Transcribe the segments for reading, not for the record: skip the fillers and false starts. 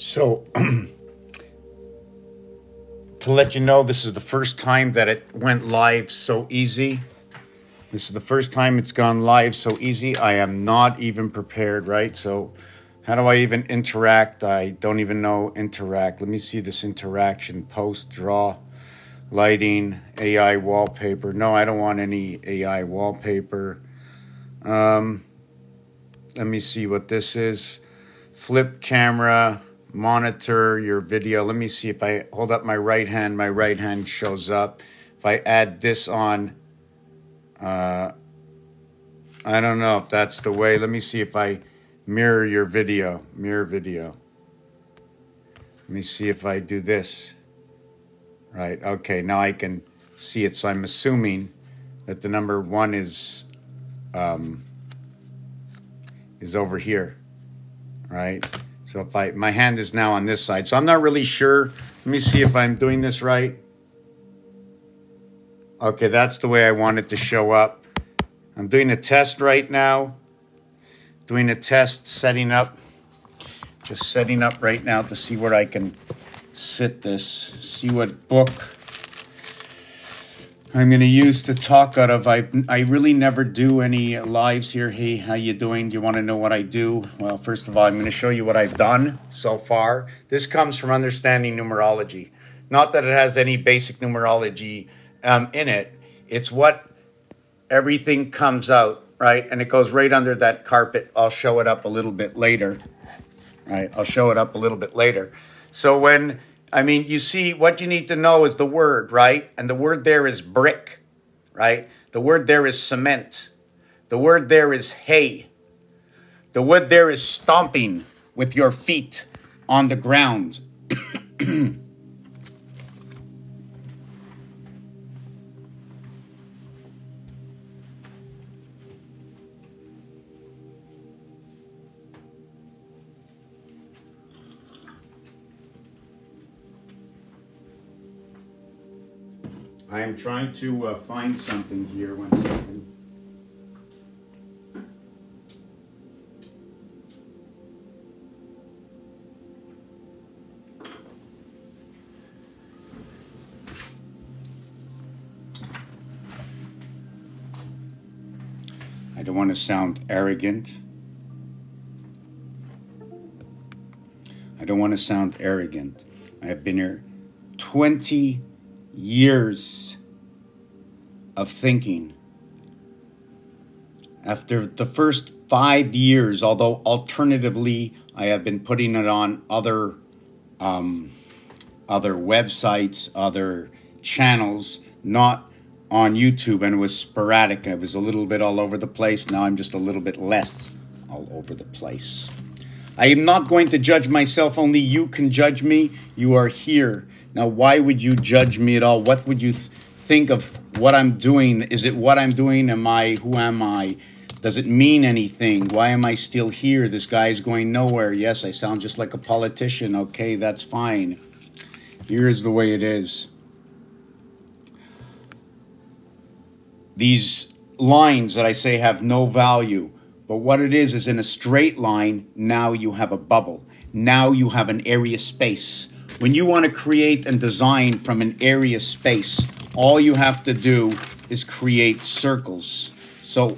So, to let you know, this is the first time that it went live so easy. This is the first time it's gone live so easy. I am not even prepared, right? So, how do I even interact? I don't even know interact. Let me see this interaction. Post, draw, lighting, AI wallpaper. No, I don't want any AI wallpaper. Let me see what this is. Flip camera. Monitor your video. Let me see if I hold up my right hand shows up. If I add this on, I don't know if that's the way. Let me see if I mirror your video. Mirror video. Let me see if I do this. Right, okay, now I can see it. So I'm assuming that the number 1 is over here, right? So if my hand is now on this side. So I'm not really sure. Let me see if I'm doing this right. Okay, that's the way I want it to show up. I'm doing a test right now. Doing a test, setting up. Just setting up right now to see where I can sit this. See what book I'm going to use to talk out of. I really never do any lives here. Hey, how you doing? Do you want to know what I do? Well, first of all, I'm going to show you what I've done so far. This comes from understanding numerology. Not that it has any basic numerology in it. It's what everything comes out, right? And it goes right under that carpet. I'll show it up a little bit later, right? I'll show it up a little bit later. So when... I mean, you see, what you need to know is the word, right? And the word there is brick, right? The word there is cement. The word there is hay. The word there is stomping with your feet on the ground. I am trying to find something here. 1 second. I don't want to sound arrogant. I don't want to sound arrogant. I have been here 20 years of thinking. After the first 5 years, although alternatively I have been putting it on other websites, other channels, not on YouTube, and it was sporadic. I was a little bit all over the place. Now I'm just a little bit less all over the place. I am not going to judge myself. Only you can judge me. You are here. Now, why would you judge me at all? What would you think of what I'm doing? Is it what I'm doing? Am I? Who am I? Does it mean anything? Why am I still here? This guy's going nowhere. Yes, I sound just like a politician. Okay, that's fine. Here's the way it is. These lines that I say have no value. But what it is in a straight line, now you have a bubble. Now you have an area space. When you want to create and design from an area space, all you have to do is create circles. So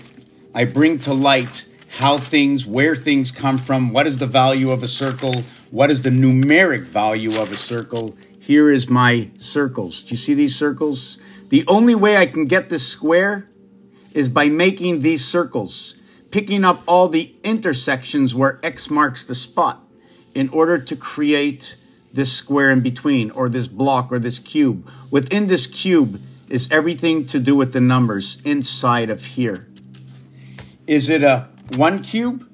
I bring to light how things, where things come from, what is the value of a circle, what is the numeric value of a circle. Here is my circles. Do you see these circles? The only way I can get this square is by making these circles, picking up all the intersections where X marks the spot in order to create this square in between, or this block, or this cube. Within this cube is everything to do with the numbers inside of here. Is it a 1 cube?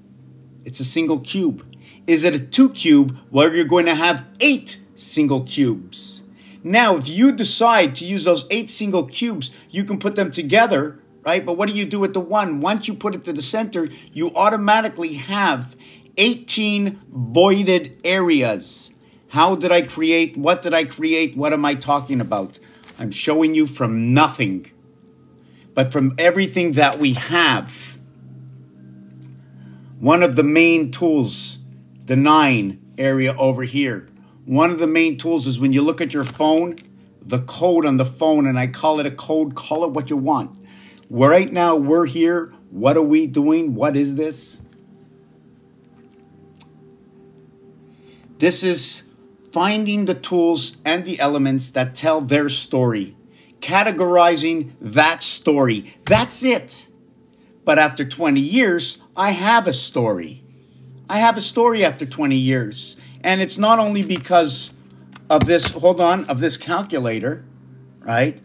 It's a single cube. Is it a 2 cube? Well, you're going to have 8 single cubes. Now, if you decide to use those 8 single cubes, you can put them together, right? But what do you do with the 1? Once you put it to the center, you automatically have 18 voided areas. How did I create? What did I create? What am I talking about? I'm showing you from nothing, but from everything that we have. One of the main tools, the 9, area over here. One of the main tools is when you look at your phone, the code on the phone, and I call it a code, call it what you want. Right now, we're here. What are we doing? What is this? This is finding the tools and the elements that tell their story, categorizing that story. That's it. But after 20 years, I have a story. I have a story after 20 years. And it's not only because of this, hold on, of this calculator, right?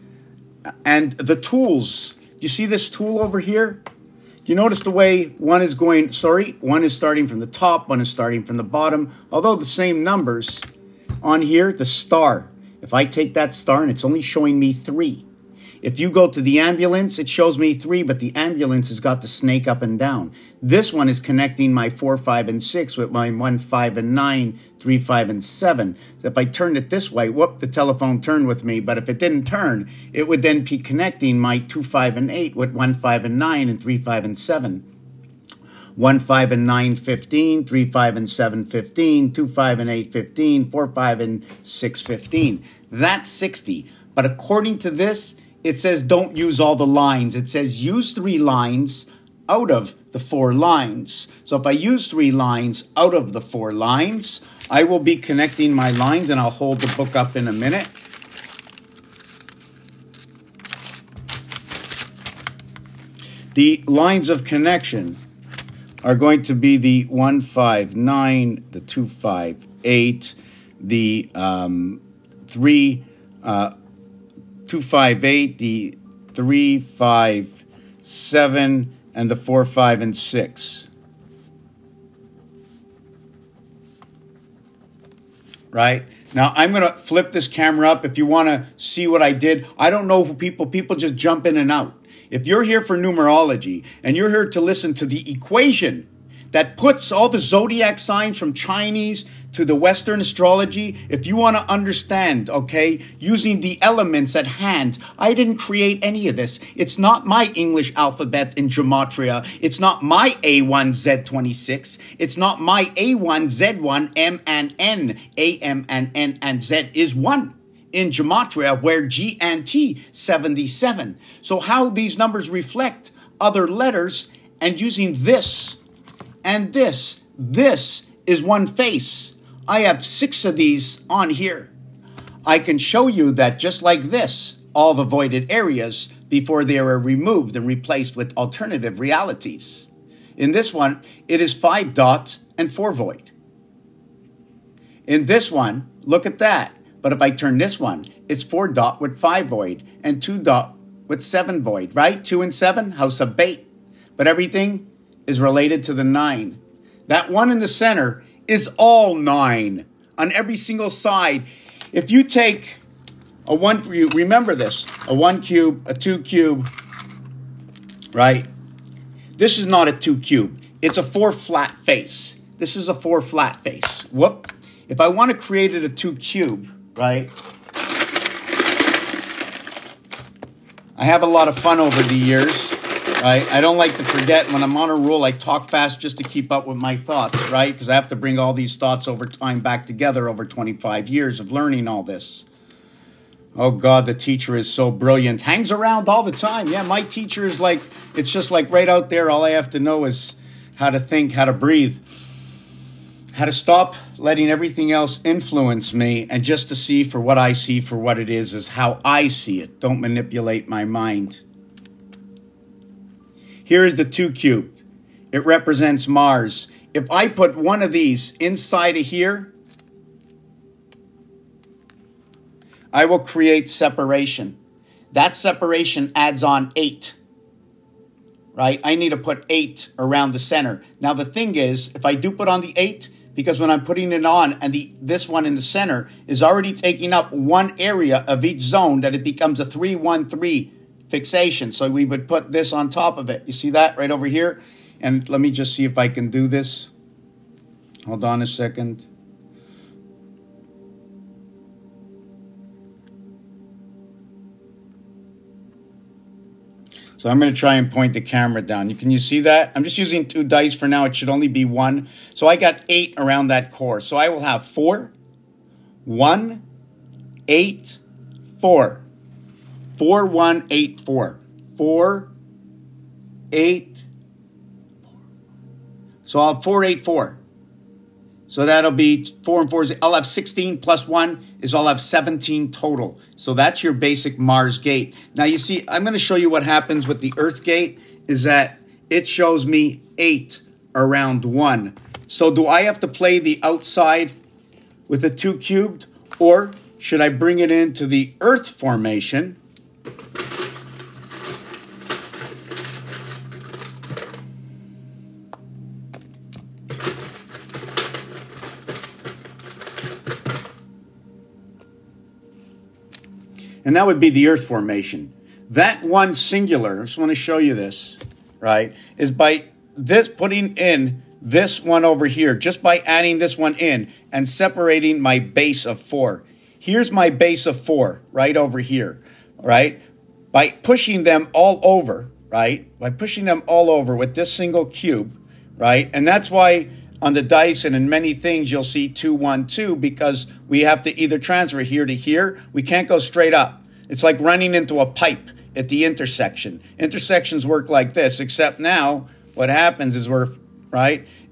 And the tools. You see this tool over here? You notice the way one is going, one is starting from the top, one is starting from the bottom. Although the same numbers on here, the star. If I take that star and it's only showing me 3. If you go to the ambulance, it shows me 3, but the ambulance has got the snake up and down. This one is connecting my 4, 5, and 6 with my 1, 5, and 9, 3, 5, and 7. If I turned it this way, whoop, the telephone turned with me. But if it didn't turn, it would then be connecting my 2, 5, and 8 with 1, 5, and 9, and 3, 5, and 7. 1, 5, and 9, 15, 3, 5, and 7, 15, 2, 5, and 8, 15, 4, 5, and 6, 15. That's 60. But according to this, it says don't use all the lines. It says use 3 lines out of the 4 lines. So if I use 3 lines out of the 4 lines, I will be connecting my lines, and I'll hold the book up in a minute. The lines of connection are going to be the 1, 5, 9, the 2, 5, 8, the 3, 2, 5, 8, the 3, 5, 7, and the 4, 5, and 6. Right? Now, I'm going to flip this camera up if you want to see what I did. I don't know who people just jump in and out. If you're here for numerology and you're here to listen to the equation that puts all the zodiac signs from Chinese to the Western astrology, if you want to understand, okay, using the elements at hand, I didn't create any of this. It's not my English alphabet in gematria. It's not my A1Z26. It's not my A1Z1, M and N. A, M, and N, and Z is 1 in gematria, where G and T 77. So how these numbers reflect other letters, and using this and this is one face. I have 6 of these on here. I can show you that just like this, all the voided areas before they are removed and replaced with alternative realities. In this one, it is 5 dot and 4 void. In this one, look at that. But if I turn this one, it's 4 dot with 5 void and 2 dot with 7 void, right? 2 and 7, house of bait. But everything is related to the 9. That 1 in the center is all 9 on every single side. If you take a 1, remember this, a 1 cube, a 2 cube, right? This is not a 2 cube. It's a 4 flat face. This is a 4 flat face. Whoop. If I want to create it a 2 cube, right? I have a lot of fun over the years, right? I don't like to forget. When I'm on a roll, I talk fast just to keep up with my thoughts, right? Because I have to bring all these thoughts over time back together over 25 years of learning all this. Oh, God, the teacher is so brilliant. Hangs around all the time. Yeah, my teacher is like, it's just like right out there. All I have to know is how to think, how to breathe, how to stop letting everything else influence me, and just to see for what I see for what it is how I see it. Don't manipulate my mind. Here is the 2 cubed. It represents Mars. If I put one of these inside of here, I will create separation. That separation adds on 8. Right? I need to put 8 around the center. Now the thing is, if I do put on the 8, because when I'm putting it on and this one in the center is already taking up one area of each zone, that it becomes a 3-1-3 fixation. So we would put this on top of it. You see that right over here? And let me just see if I can do this. Hold on a second. So I'm going to try and point the camera down. Can you see that? I'm just using 2 dice for now. It should only be 1. So I got 8 around that core. So I will have 4, 1, 8, 4. 4, 1, 8, 4. 4, 8, 4. So I'll have 4, 8, 4. So that'll be 4 and 4. I'll have 16 plus 1 is I'll have 17 total. So that's your basic Mars gate. Now you see, I'm going to show you what happens with the Earth gate is that it shows me 8 around 1. So do I have to play the outside with a 2 cubed, or should I bring it into the Earth formation? And that would be the Earth formation. That one singular, I just want to show you this, right, is by this putting in this one over here, just by adding this one in and separating my base of 4. Here's my base of 4 right over here, right? By pushing them all over, right? By pushing them all over with this single cube, right? And that's why on the dice and in many things you'll see 2, 1, 2, because we have to either transfer here to here. We can't go straight up. It's like running into a pipe at the intersection. Intersections work like this, except now what happens is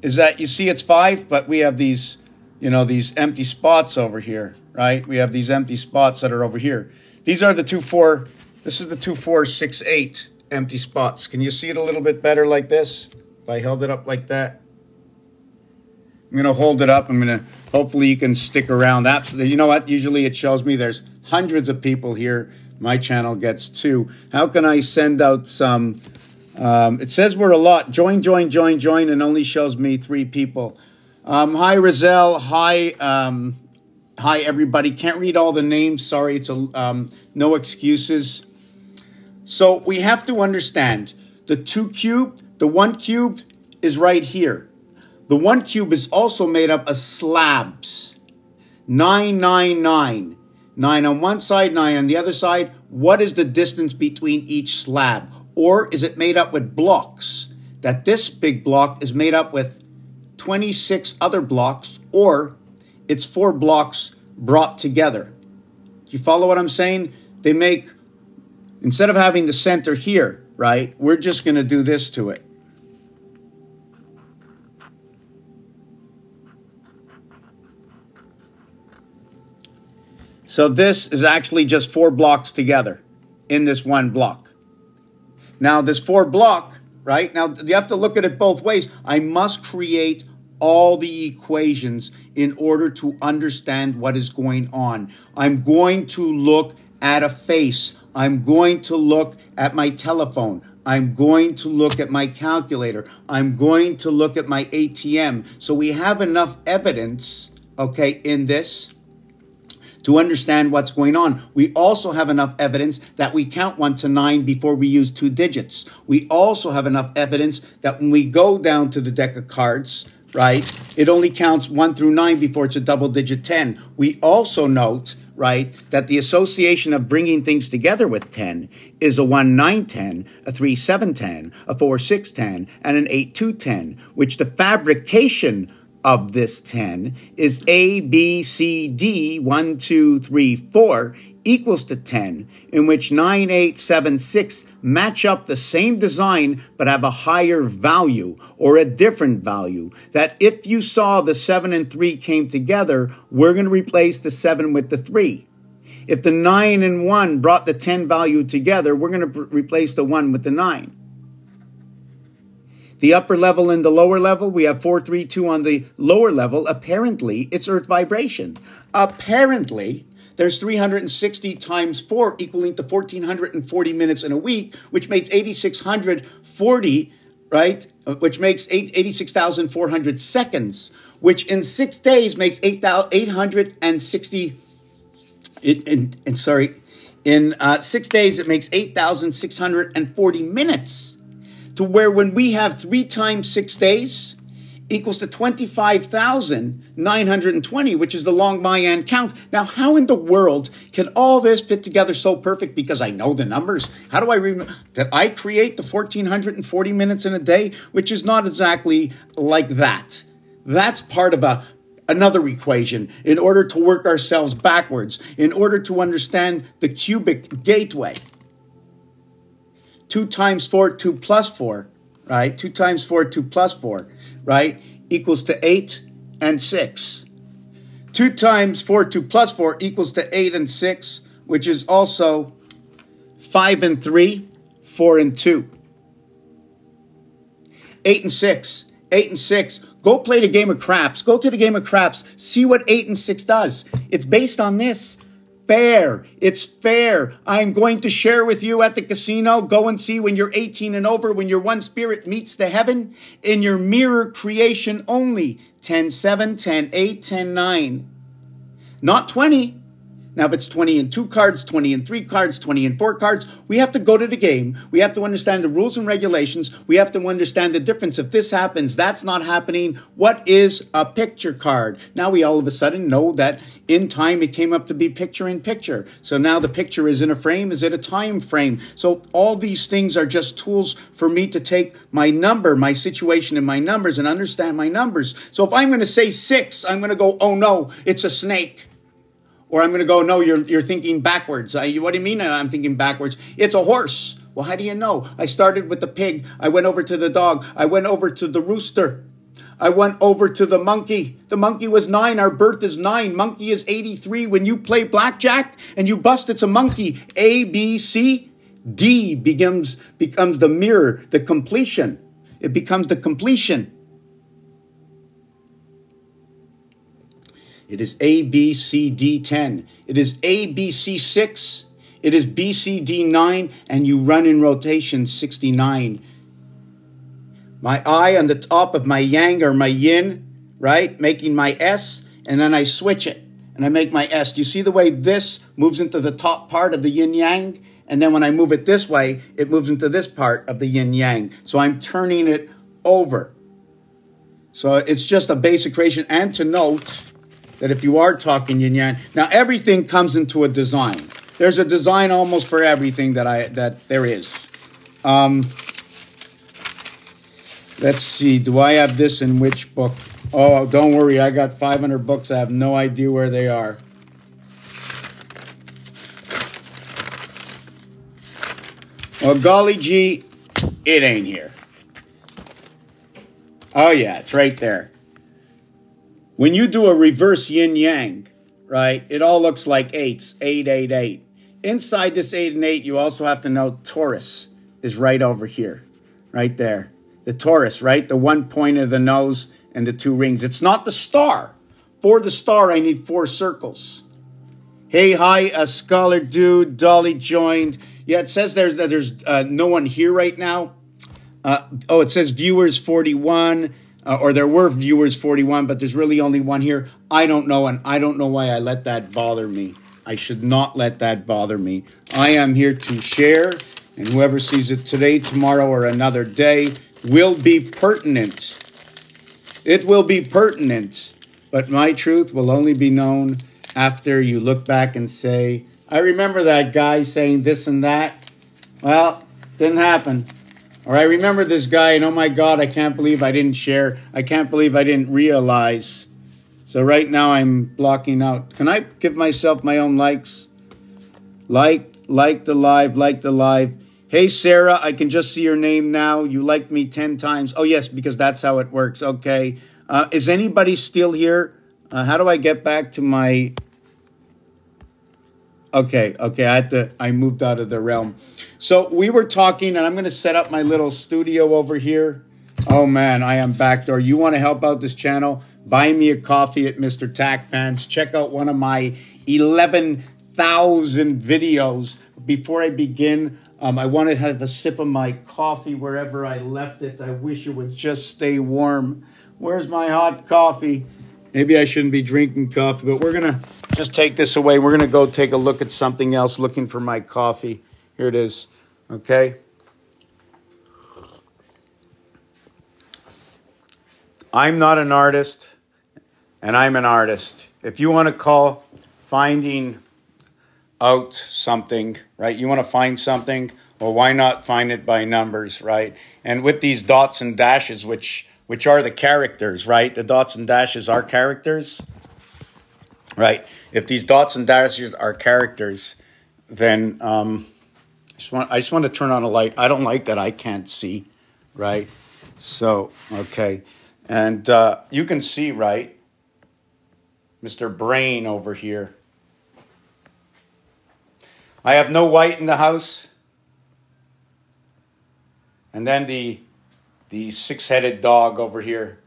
is that you see it's 5, but we have these, these empty spots over here, right? We have these empty spots that are over here. These are the 2, 4. This is the 2, 4, 6, 8 empty spots. Can you see it a little bit better like this? If I held it up like that. I'm going to hold it up. Hopefully you can stick around. Absolutely. You know what? Usually it shows me there's hundreds of people here. My channel gets 2. How can I send out some? It says we're a lot. Join, and only shows me 3 people. Hi, Rizal. Hi, everybody. Can't read all the names. Sorry, it's no excuses. So we have to understand the 2 cubed, the 1 cubed is right here. The 1 cube is also made up of slabs. 9, 9, 9. 9 on one side, 9 on the other side. What is the distance between each slab? Or is it made up with blocks? That this big block is made up with 26 other blocks, or it's 4 blocks brought together. Do you follow what I'm saying? They make, instead of having the center here, right, we're just going to do this to it. So this is actually just 4 blocks together in this 1 block. Now this 4 block, right? Now you have to look at it both ways. I must create all the equations in order to understand what is going on. I'm going to look at a face. I'm going to look at my telephone. I'm going to look at my calculator. I'm going to look at my ATM. So we have enough evidence, okay, in this to understand what's going on. We also have enough evidence that we count 1 to 9 before we use 2 digits. We also have enough evidence that when we go down to the deck of cards, right, it only counts 1 through 9 before it's a double-digit 10. We also note, right, that the association of bringing things together with 10 is a 1, 9, 10, a 3, 7, 10, a 4, 6, 10, and an 8, 2, 10, which the fabrication of this 10 is A, B, C, D, 1, 2, 3, 4 equals to 10, in which 9, 8, 7, 6 match up the same design but have a higher value or a different value. That if you saw the 7 and 3 came together, we're going to replace the 7 with the 3. If the 9 and 1 brought the 10 value together, we're going to replace the 1 with the 9. The upper level and the lower level, we have 4, 3, 2 on the lower level. Apparently, it's Earth vibration. Apparently, there's 360 times 4 equaling to 1,440 minutes in a week, which makes 8,640, right? Which makes 86,400 seconds, which in 6 days makes 860. In 6 days, it makes 8,640 minutes. To where when we have 3 times 6 days, equals to 25,920, which is the long Mayan count. Now, how in the world can all this fit together so perfect? Because I know the numbers. How do I remember that I create the 1,440 minutes in a day, which is not exactly like that. That's part of another equation in order to work ourselves backwards, in order to understand the cubic gateway. 2 times 4, 2 plus 4, right? 2 times 4, 2 plus 4, right? Equals to 8 and 6. 2 times 4, 2 plus 4 equals to 8 and 6, which is also 5 and 3, 4 and 2. 8 and 6, 8 and 6. Go play the game of craps. Go to the game of craps. See what 8 and 6 does. It's based on this. Fair. It's fair. I'm going to share with you at the casino. Go and see when you're 18 and over, when your one spirit meets the heaven, in your mirror creation only. 10-7, 10-8, 10-9. Not 20. Now, if it's 20 and 2 cards, 20 and 3 cards, 20 and 4 cards, we have to go to the game. We have to understand the rules and regulations. We have to understand the difference. If this happens, that's not happening. What is a picture card? Now we all of a sudden know that in time it came up to be picture in picture. So now the picture is in a frame. Is it a time frame? So all these things are just tools for me to take my number, my situation and my numbers and understand my numbers. So if I'm going to say 6, I'm going to go, oh no, it's a snake. Or I'm going to go, no, you're thinking backwards. What do you mean I'm thinking backwards? It's a horse. Well, how do you know? I started with the pig. I went over to the dog. I went over to the rooster. I went over to the monkey. The monkey was 9. Our birth is 9. Monkey is 83. When you play blackjack and you bust, it's a monkey. A, B, C, D becomes the mirror, the completion. It becomes the completion. It is A, B, C, D, 10. It is A, B, C, 6. It is B, C, D, 9. And you run in rotation 69. My I on the top of my yang or my yin, right? Making my S. And then I switch it. And I make my S. Do you see the way this moves into the top part of the yin yang? And then when I move it this way, it moves into this part of the yin yang. So I'm turning it over. So it's just a basic creation. And to note that if you are talking yin yang, now everything comes into a design. There's a design almost for everything that there is. Let's see. Do I have this in which book? Oh, don't worry. I got 500 books. I have no idea where they are. Well, golly gee, it ain't here. Oh yeah, it's right there. When you do a reverse yin-yang, right, it all looks like 8s, 8, 8, 8. Inside this 8 and 8, you also have to know Taurus is right over here, right there. The Taurus, right, the one point of the nose and the 2 rings. It's not the star. For the star, I need 4 circles. Hey, hi, a scholar dude, Dolly joined. Yeah, it says there's no one here right now. It says viewers 41. Or there were viewers 41, but there's really only one here. I don't know, and I don't know why I let that bother me. I should not let that bother me. I am here to share, and whoever sees it today, tomorrow, or another day will be pertinent. It will be pertinent, but my truth will only be known after you look back and say, I remember that guy saying this and that. Well, didn't happen. Or I remember this guy, and oh my God, I can't believe I didn't share. I can't believe I didn't realize. So right now I'm blocking out. Can I give myself my own likes? Like the live. Hey, Sarah, I can just see your name now. You liked me 10 times. Oh, yes, because that's how it works. Okay. Is anybody still here? How do I get back to my... Okay, I moved out of the realm. So we were talking, and I'm going to set up my little studio over here. Oh, man, I am backdoor. You want to help out this channel? Buy me a coffee at Mr. Tack Pants. Check out one of my 11,000 videos. Before I begin, I want to have a sip of my coffee wherever I left it. I wish it would just stay warm. Where's my hot coffee? Maybe I shouldn't be drinking coffee, but we're going to just take this away. We're going to go take a look at something else, looking for my coffee. Here it is, okay? I'm not an artist, and I'm an artist. If you want to call finding out something, right? You want to find something, well, why not find it by numbers, right? And with these dots and dashes, which are the characters, right? The dots and dashes are characters, right? If these dots and dashes are characters, then I just want to turn on a light. I don't like that I can't see, right? So, okay. And you can see, right, Mr. Brain over here. I have no white in the house. And then the six-headed dog over here,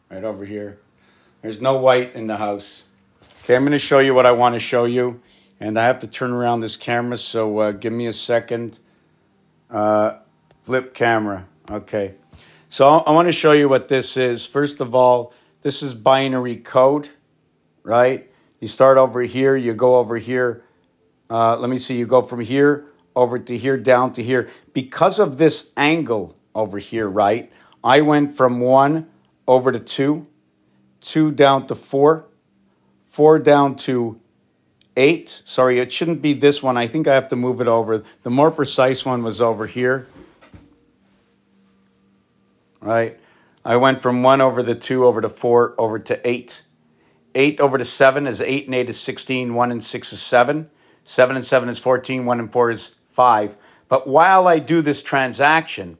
right over here. There's no white in the house. Okay, I'm going to show you what I want to show you. And I have to turn around this camera, so give me a second. Flip camera. Okay. So I want to show you what this is. First of all, this is binary code, right? You start over here, you go over here. Let me see, you go from here over to here, down to here. Because of this angle over here, right, I went from 1 over to 2, 2 down to 4, 4 down to 8. Sorry, it shouldn't be this one. I think I have to move it over. The more precise one was over here. Right? I went from 1 over to 2 over to 4 over to 8. 8 over to 7 is 8 and 8 is 16. 1 and 6 is 7. 7 and 7 is 14. 1 and 4 is 5. But while I do this transaction,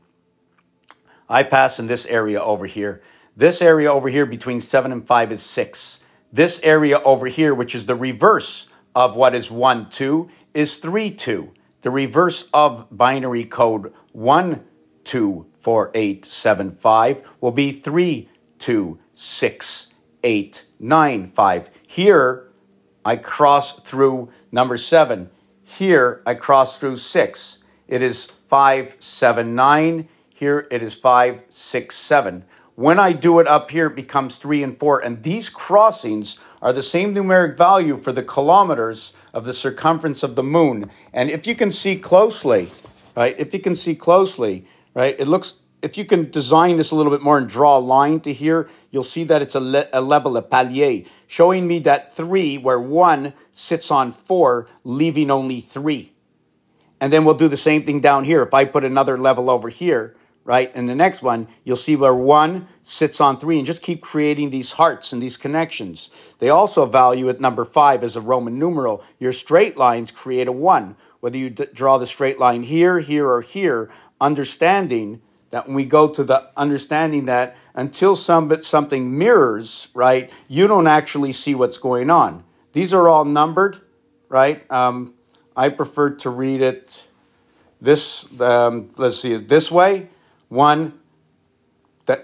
I pass in this area over here. This area over here between 7 and 5 is 6. This area over here, which is the reverse of what is 1, 2, is 3, 2. The reverse of binary code 1, 2, 4, 8, 7, 5 will be 3, 2, 6, 8, 9, 5. Here, I cross through number 7. Here, I cross through 6. It is 5, 7, 9. Here, it is 5, 6, 7. When I do it up here, it becomes 3 and 4. And these crossings are the same numeric value for the kilometers of the circumference of the moon. And if you can see closely, right, right, it looks, if you can design this a little bit more and draw a line to here, you'll see that it's a level, a palier, showing me that 3, where 1 sits on 4, leaving only 3. And then we'll do the same thing down here. If I put another level over here, right, in the next one, you'll see where 1 sits on 3, and just keep creating these hearts and these connections. They also value at number 5 as a Roman numeral. Your straight lines create a 1. Whether you draw the straight line here, here, or here, understanding that when we go to the understanding that until something mirrors, right, you don't actually see what's going on. These are all numbered, right? I prefer to read it this, let's see, this way. 1,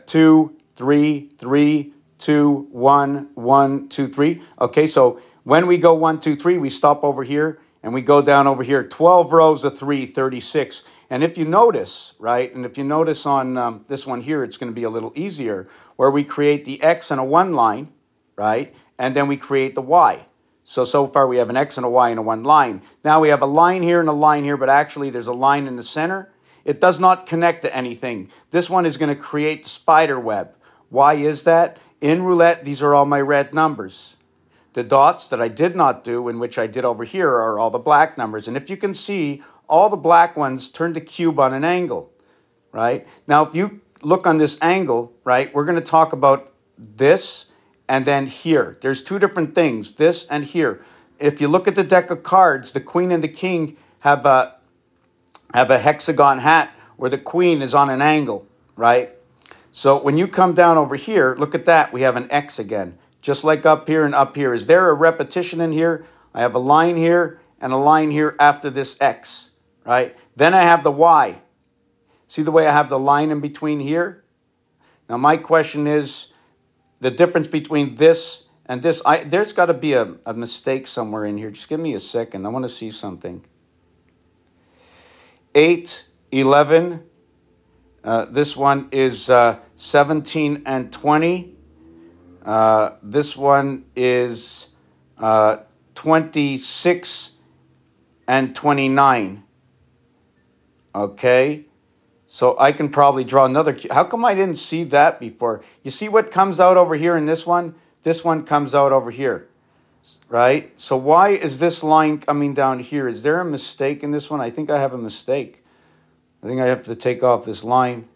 2, 3, 3, 2, 1, 1, 2, 3. Okay, so when we go 1, 2, 3, we stop over here and we go down over here. 12 rows of 3, 36. And if you notice, right, and if you notice on this one here, it's going to be a little easier, where we create the X and a 1 line, right, and then we create the Y. So far we have an X and a Y and a 1 line. Now we have a line here and a line here, but actually there's a line in the center. It does not connect to anything. This one is going to create the spider web. Why is that? In roulette, these are all my red numbers. The dots that I did not do, and which I did over here, are all the black numbers. And if you can see, all the black ones turn to cube on an angle, right? Now, if you look on this angle, right, we're going to talk about this and then here. There's two different things, this and here. If you look at the deck of cards, the queen and the king have a hexagon hat where the queen is on an angle, right? So when you come down over here, look at that. We have an X again, just like up here and up here. Is there a repetition in here? I have a line here and a line here after this X, right? Then I have the Y. See the way I have the line in between here? Now my question is, the difference between this and this, there's got to be a mistake somewhere in here. Just give me a second. I want to see something. 8, 11. This one is 17 and 20. This one is 26 and 29. Okay. So I can probably draw another cube. How come I didn't see that before? You see what comes out over here in this one? This one comes out over here, right? So why is this line coming down here? Is there a mistake in this one? I think I have a mistake. I think I have to take off this line.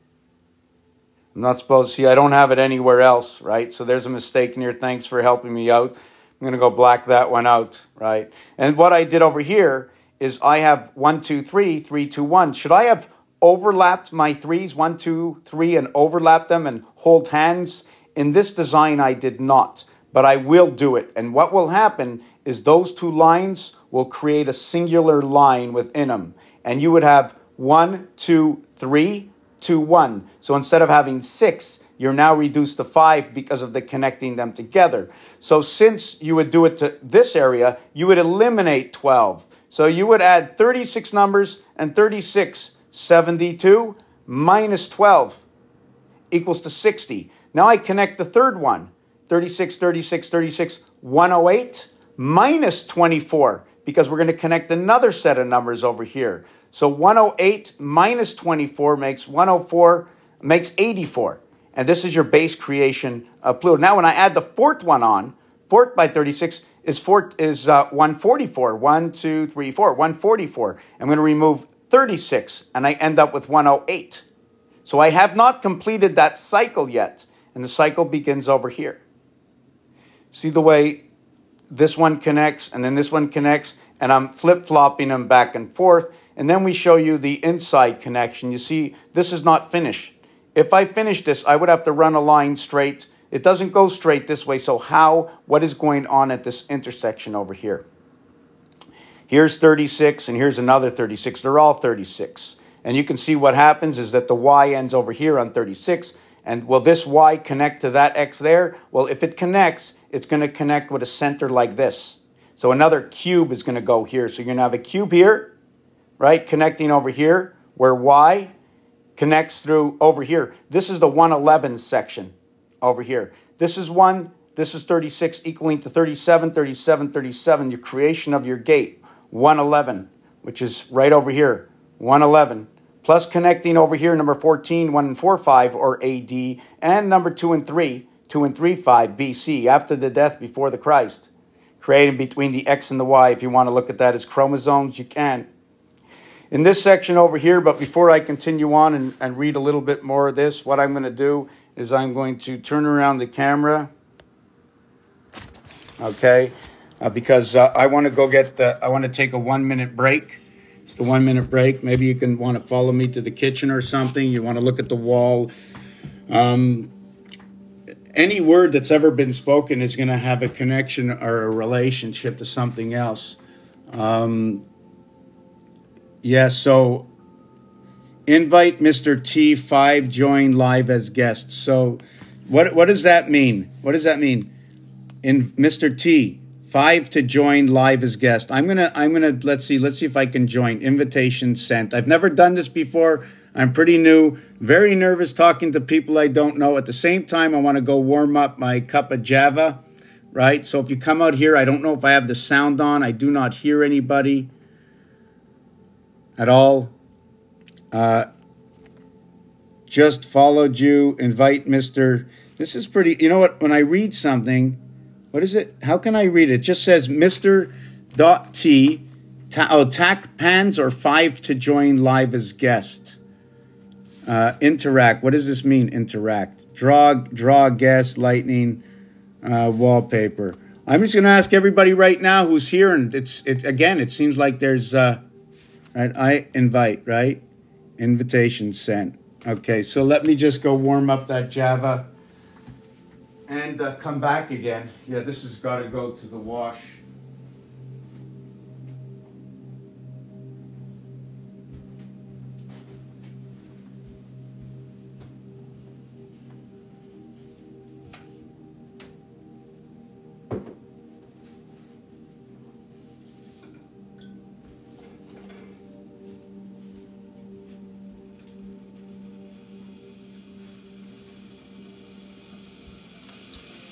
I'm not supposed to see. I don't have it anywhere else, right? So there's a mistake in here. Thanks for helping me out. I'm going to go black that one out, right? And what I did over here is I have 1, 2, 3, 3, 2, 1. Should I have overlapped my threes, 1, 2, 3, and overlap them and hold hands? In this design, I did not, but I will do it. And what will happen is those two lines will create a singular line within them. And you would have 1, 2, 3, 2, 1. So instead of having 6, you're now reduced to 5 because of the connecting them together. So since you would do it to this area, you would eliminate 12. So you would add 36 numbers and 36. 72 minus 12 equals to 60. Now I connect the third one. 36, 36, 36, 108 minus 24, because we're going to connect another set of numbers over here. So 108 minus 24 makes 104, makes 84. And this is your base creation of Pluto. Now when I add the fourth one on, 4 by 36 is 144. 1, 2, 3, 4, 144. I'm going to remove 36, and I end up with 108. So I have not completed that cycle yet, and the cycle begins over here. See the way this one connects, and then this one connects, and I'm flip-flopping them back and forth, and then we show you the inside connection. You see, this is not finished. If I finish this, I would have to run a line straight. It doesn't go straight this way, so what is going on at this intersection over here? Here's 36, and here's another 36. They're all 36. And you can see what happens is that the y ends over here on 36. And will this y connect to that x there? Well, if it connects, it's going to connect with a center like this. So another cube is going to go here. So you're going to have a cube here, right, connecting over here, where y connects through over here. This is the 111 section over here. This is 1, this is 36, equaling to 37, 37, 37, your creation of your gate. 111, which is right over here, 111, plus connecting over here, number 14, 1 and 4, 5, or AD, and number 2 and 3, 2 and 3, 5, BC, after the death, before the Christ, creating between the X and the Y. If you want to look at that as chromosomes, you can. In this section over here, but before I continue on and read a little bit more of this, what I'm going to do is I'm going to turn around the camera, okay, because I want to go get I want to take a 1-minute break. It's the 1-minute break. Maybe you can want to follow me to the kitchen or something. You want to look at the wall. Any word that's ever been spoken is going to have a connection or a relationship to something else. Yeah, so invite Mr. T5, join live as guest. So what does that mean? What does that mean? In Mr. T, 5 to join live as guest. I'm gonna let's see if I can join. Invitation sent. I've never done this before. I'm pretty new, very nervous talking to people I don't know. At the same time, I want to go warm up my cup of Java, right? So if you come out here, I don't know if I have the sound on. I do not hear anybody at all. Just followed you. Invite Mr. This is pretty, you know what? When I read something, what is it? How can I read it? It just says Mr.T. Tack pans or 5 to join live as guest. Interact. What does this mean? Interact. Draw guest, lightning, wallpaper. I'm just going to ask everybody right now who's here, and again, it seems like there's right. I invite, right? Invitation sent. Okay, so let me just go warm up that Java and come back again. Yeah, this has got to go to the wash.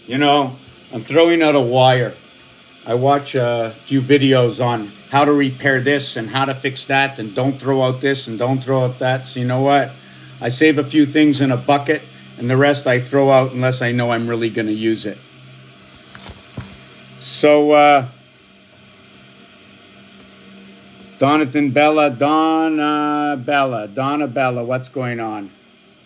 You know, I'm throwing out a wire. I watch a few videos on how to repair this and how to fix that, and don't throw out this and don't throw out that. So you know what? I save a few things in a bucket, and the rest I throw out unless I know I'm really going to use it. So, Donna Bella, what's going on?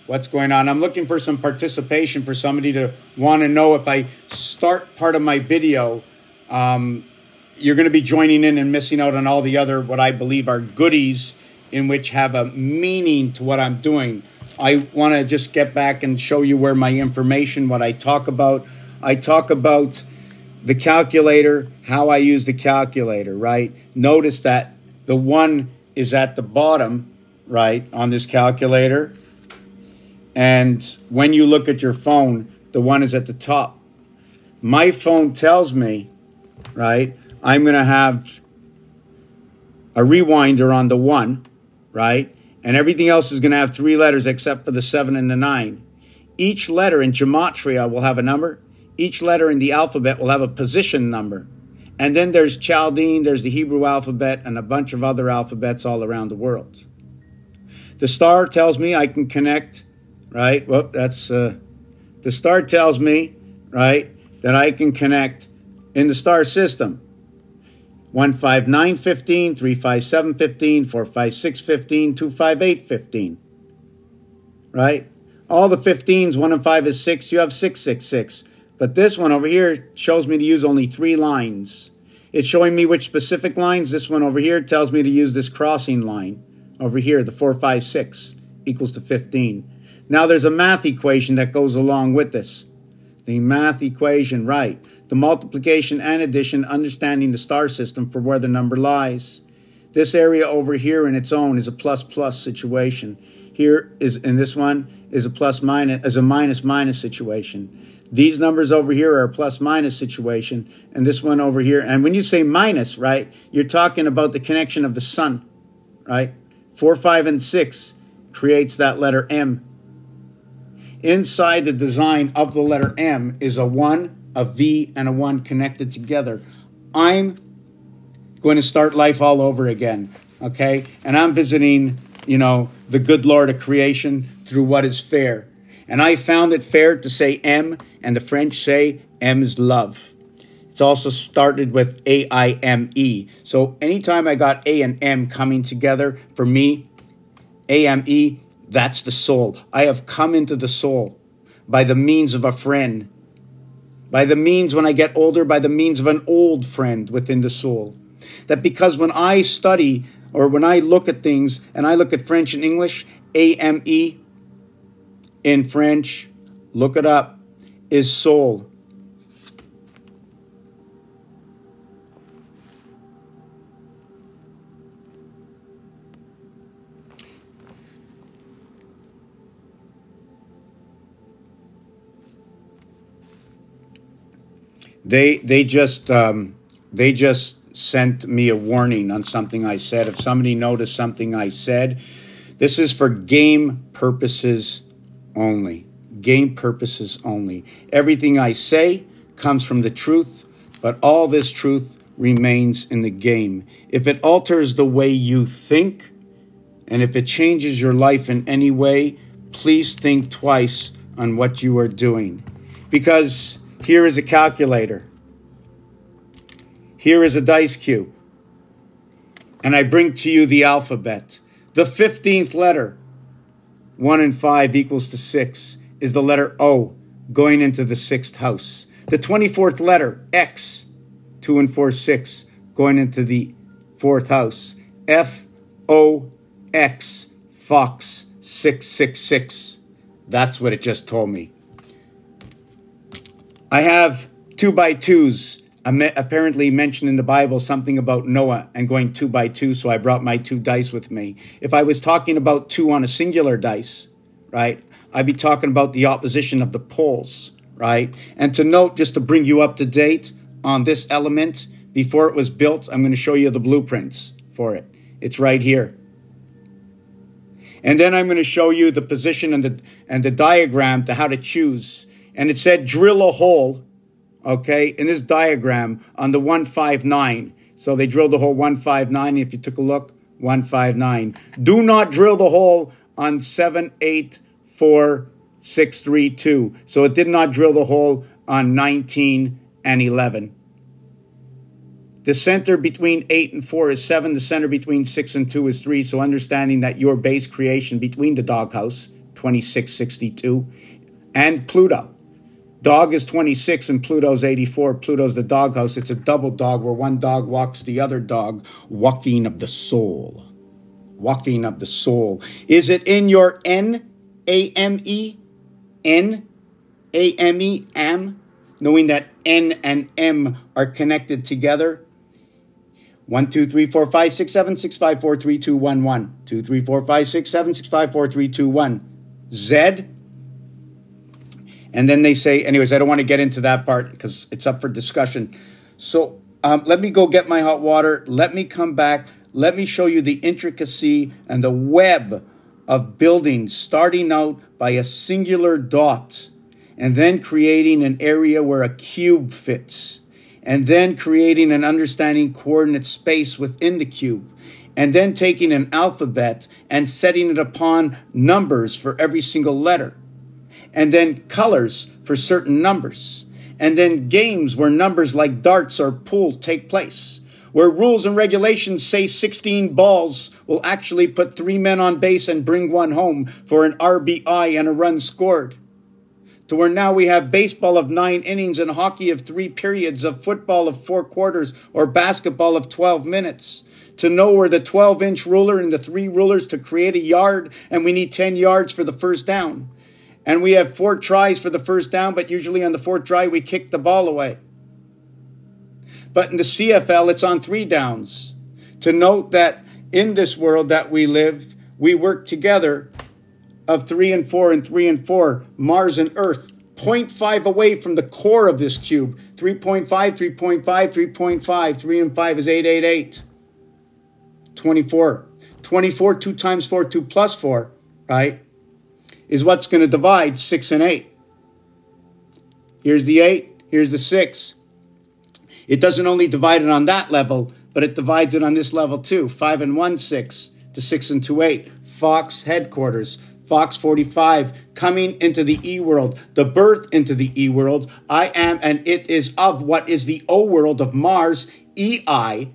What's going on? I'm looking for some participation for somebody to want to know if I start part of my video, you're going to be joining in and missing out on all the other, what I believe are goodies in which have a meaning to what I'm doing. I want to just get back and show you where my information, what I talk about. I talk about the calculator, how I use the calculator, right? Notice that the 1 is at the bottom, right, on this calculator. And when you look at your phone, the 1 is at the top. My phone tells me, right, I'm going to have a rewinder on the 1, right? And everything else is going to have 3 letters except for the 7 and the 9. Each letter in gematria will have a number. Each letter in the alphabet will have a position number. And then there's Chaldean, there's the Hebrew alphabet, and a bunch of other alphabets all around the world. The star tells me I can connect, right? Well, that's, the star tells me, right, that I can connect in the star system. 15915, 35715, 45615, 25815, right? All the 15s, 1 and 5 is 6, you have 666. But this one over here shows me to use only 3 lines. It's showing me which specific lines. This one over here tells me to use this crossing line over here, the 456 equals to 15. Now there's a math equation that goes along with this. The math equation, right. The multiplication and addition, understanding the star system for where the number lies. This area over here in its own is a plus-plus situation. Here is, in this one, is a plus-minus, is a minus-minus situation. These numbers over here are a plus-minus situation, and this one over here. And when you say minus, right, you're talking about the connection of the sun, right? 4, 5, and 6 creates that letter M. Inside the design of the letter M is a 1, a V, and a 1 connected together. I'm going to start life all over again, okay? And I'm visiting, you know, the good Lord of creation through what is fair. And I found it fair to say M, and the French say M is love. It's also started with A-I-M-E. So anytime I got A and M coming together, for me, A-M-E, that's the soul. I have come into the soul by the means of a friend. By the means, when I get older, by the means of an old friend within the soul. That because when I study, or when I look at things, and I look at French and English, A-M-E, in French, look it up, is soul. They just sent me a warning on something I said. If somebody noticed something I said, this is for game purposes only. Game purposes only. Everything I say comes from the truth, but all this truth remains in the game. If it alters the way you think, and if it changes your life in any way, please think twice on what you are doing. Because here is a calculator. Here is a dice cube. And I bring to you the alphabet. The 15th letter, 1 and 5 equals to 6, is the letter O, going into the 6th house. The 24th letter, X, 2 and 4, 6, going into the 4th house. F-O-X, Fox, 666. That's what it just told me. I have 2x2s. Apparently mentioned in the Bible something about Noah and going 2x2, so I brought my 2 dice with me. If I was talking about 2 on a singular dice, right, I'd be talking about the opposition of the poles, right? And to note, just to bring you up to date on this element, before it was built, I'm going to show you the blueprints for it. It's right here. And then I'm going to show you the position and the diagram to how to choose. And it said drill a hole, okay, in this diagram on the 159. So they drilled the hole 159. If you took a look, 159. Do not drill the hole on 7, 8, 4, 6, 3, 2. So it did not drill the hole on 19 and 11. The center between 8 and 4 is 7. The center between 6 and 2 is 3. So understanding that your base creation between the doghouse, 2662, and Pluto. Dog is 26 and Pluto's 84. Pluto's the doghouse. It's a double dog where one dog walks the other dog, walking of the soul. Walking of the soul. Is it in your N-A-M-E? N-A-M-E? Am? Knowing that N and M are connected together. 1, 2, 3, 4, 5, 6, 7, 6, 5, 4, 3, 2, 1, 1. 2, 3, 4, 5, 6, 7, 6, 5, 4, 3, 2, 1. Z. And then they say, anyways, I don't want to get into that part because it's up for discussion. So let me go get my hot water. Let me come back. Let me show you the intricacy and the web of building, starting out by a singular dot and then creating an area where a cube fits, and then creating and understanding coordinate space within the cube, and then taking an alphabet and setting it upon numbers for every single letter, and then colors for certain numbers, and then games where numbers like darts or pool take place, where rules and regulations say 16 balls will actually put 3 men on base and bring 1 home for an RBI and a run scored, to where now we have baseball of 9 innings and hockey of 3 periods, of football of 4 quarters, or basketball of 12 minutes, to know where the 12-inch ruler and the 3 rulers to create a yard, and we need 10 yards for the first down. And we have 4 tries for the first down, but usually on the 4th try, we kick the ball away. But in the CFL, it's on 3 downs. To note that in this world that we live, we work together of 3 and 4 and 3 and 4, Mars and Earth, 0.5 away from the core of this cube. 3.5, 3.5, 3.5, 3 and 5 is 8, 8, 8. 24. 24, 2 times 4, 2 plus 4, right, is what's going to divide 6 and 8. Here's the 8, here's the 6. It doesn't only divide it on that level, but it divides it on this level too. 5 and 1, 6 to 6 and 2, 8. Fox headquarters. Fox 45, coming into the E world, the birth into the E world. I am and it is of what is the O world of Mars, E-I-O,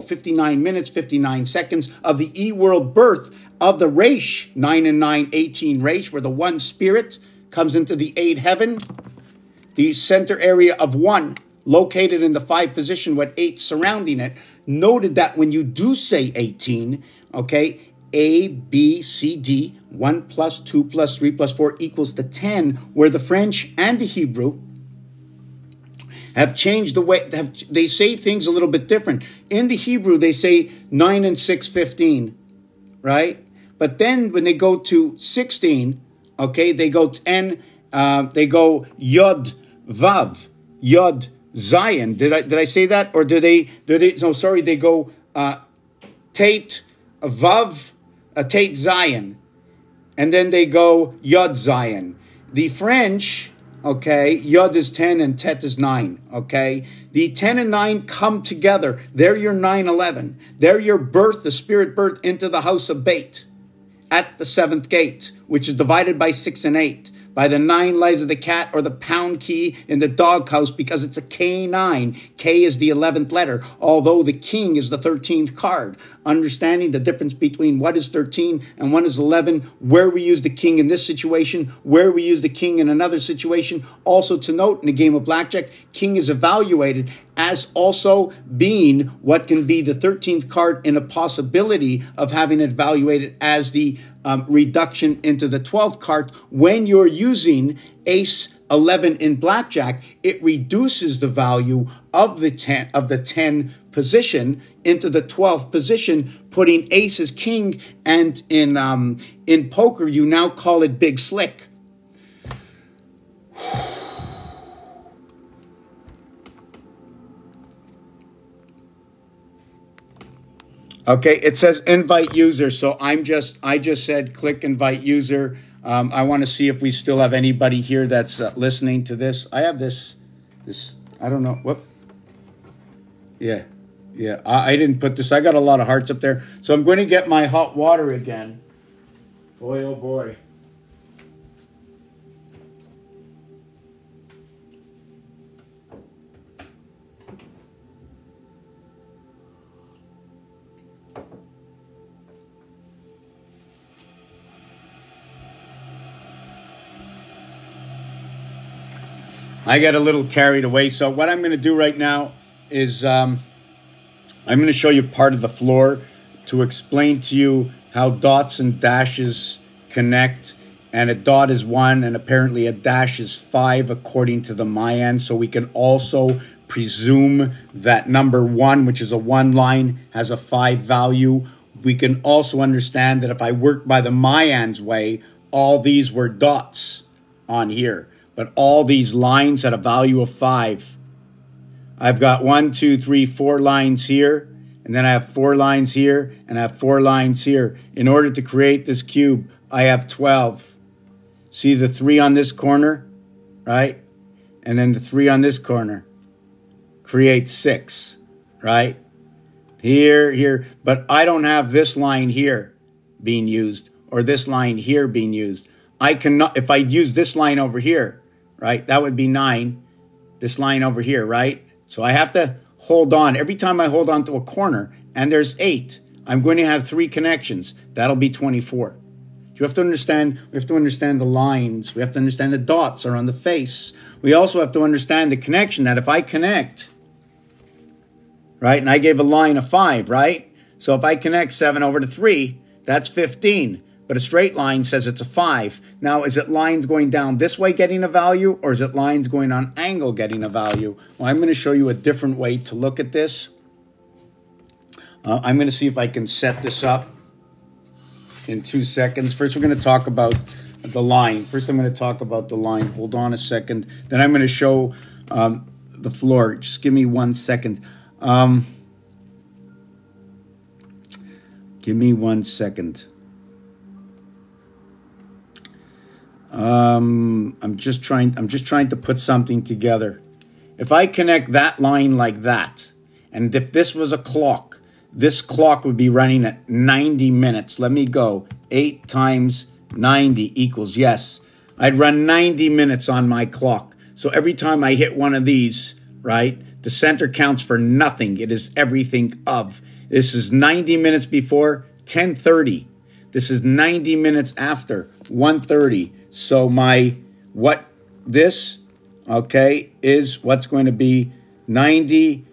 59 minutes, 59 seconds of the E world birth of the Resh, 9 and 9, 18 Resh, where the 1 spirit comes into the 8 heaven, the center area of 1, located in the 5 position with 8 surrounding it. Noted that when you do say 18, okay, A, B, C, D, 1 plus 2 plus 3 plus 4 equals to 10, where the French and the Hebrew have changed the way, they say things a little bit different. In the Hebrew, they say 9 and 6, 15, right? But then when they go to 16, okay, they go 10, they go Yod, Vav, Yod, Zion. Did I say that? Or they go Tate, Vav, Tate Zion, and then they go Yod Zion. The French, okay, Yod is 10 and Tet is 9, okay? The 10 and 9 come together. They're your 9-11. They're your birth, the spirit birth into the house of Beit at the 7th gate, which is divided by 6 and 8. By the 9 lives of the cat, or the pound key in the doghouse, because it's a K9. K is the 11th letter, although the king is the 13th card. Understanding the difference between what is 13 and what is 11, where we use the king in this situation, where we use the king in another situation. Also to note, in a game of blackjack, king is evaluated as also being what can be the 13th card in a possibility of having it evaluated as the reduction into the 12th card. When you're using ace 11 in blackjack, it reduces the value of the 10 position into the 12th position, putting ace as king, and in poker you now call it big slick. Okay, it says invite user, so I just said click invite user. I want to see if we still have anybody here that's listening to this. I have this, I don't know, whoop. Yeah, I didn't put this, I got a lot of hearts up there. So I'm going to get my hot water again. Boy, oh boy. I got a little carried away. So what I'm going to do right now is I'm going to show you part of the floor to explain to you how dots and dashes connect. And a dot is 1 and apparently a dash is 5 according to the Mayan. So we can also presume that number 1, which is a 1 line, has a 5 value. We can also understand that if I work by the Mayans way, all these were dots on here. But all these lines had a value of 5. I've got 1, 2, 3, 4 lines here. And then I have 4 lines here. And I have 4 lines here. In order to create this cube, I have 12. See the 3 on this corner, right? And then the 3 on this corner. Create 6, right? Here, here. But I don't have this line here being used. Or this line here being used. I cannot, if I use this line over here, right, that would be 9. This line over here, right? So I have to hold on. Every time I hold on to a corner, and there's 8, I'm going to have 3 connections. That'll be 24. You have to understand, we have to understand the lines. We have to understand the dots are on the face. We also have to understand the connection that if I connect, right, and I gave a line of 5, right? So if I connect 7 over to 3, that's 15. But a straight line says it's a 5. Now, is it lines going down this way getting a value, or is it lines going on angle getting a value? Well, I'm going to show you a different way to look at this. I'm going to see if I can set this up in 2 seconds. First, we're going to talk about the line. First, I'm going to talk about the line. Hold on a second. Then I'm going to show the floor. Just give me 1 second. Give me 1 second. I'm just trying to put something together. If I connect that line like that, and if this was a clock, this clock would be running at 90 minutes. Let me go. 8 times 90 equals, yes. I'd run 90 minutes on my clock. So every time I hit one of these, right, the center counts for nothing. It is everything of. This is 90 minutes before 10:30. This is 90 minutes after 1:30. So okay, is what's going to be 90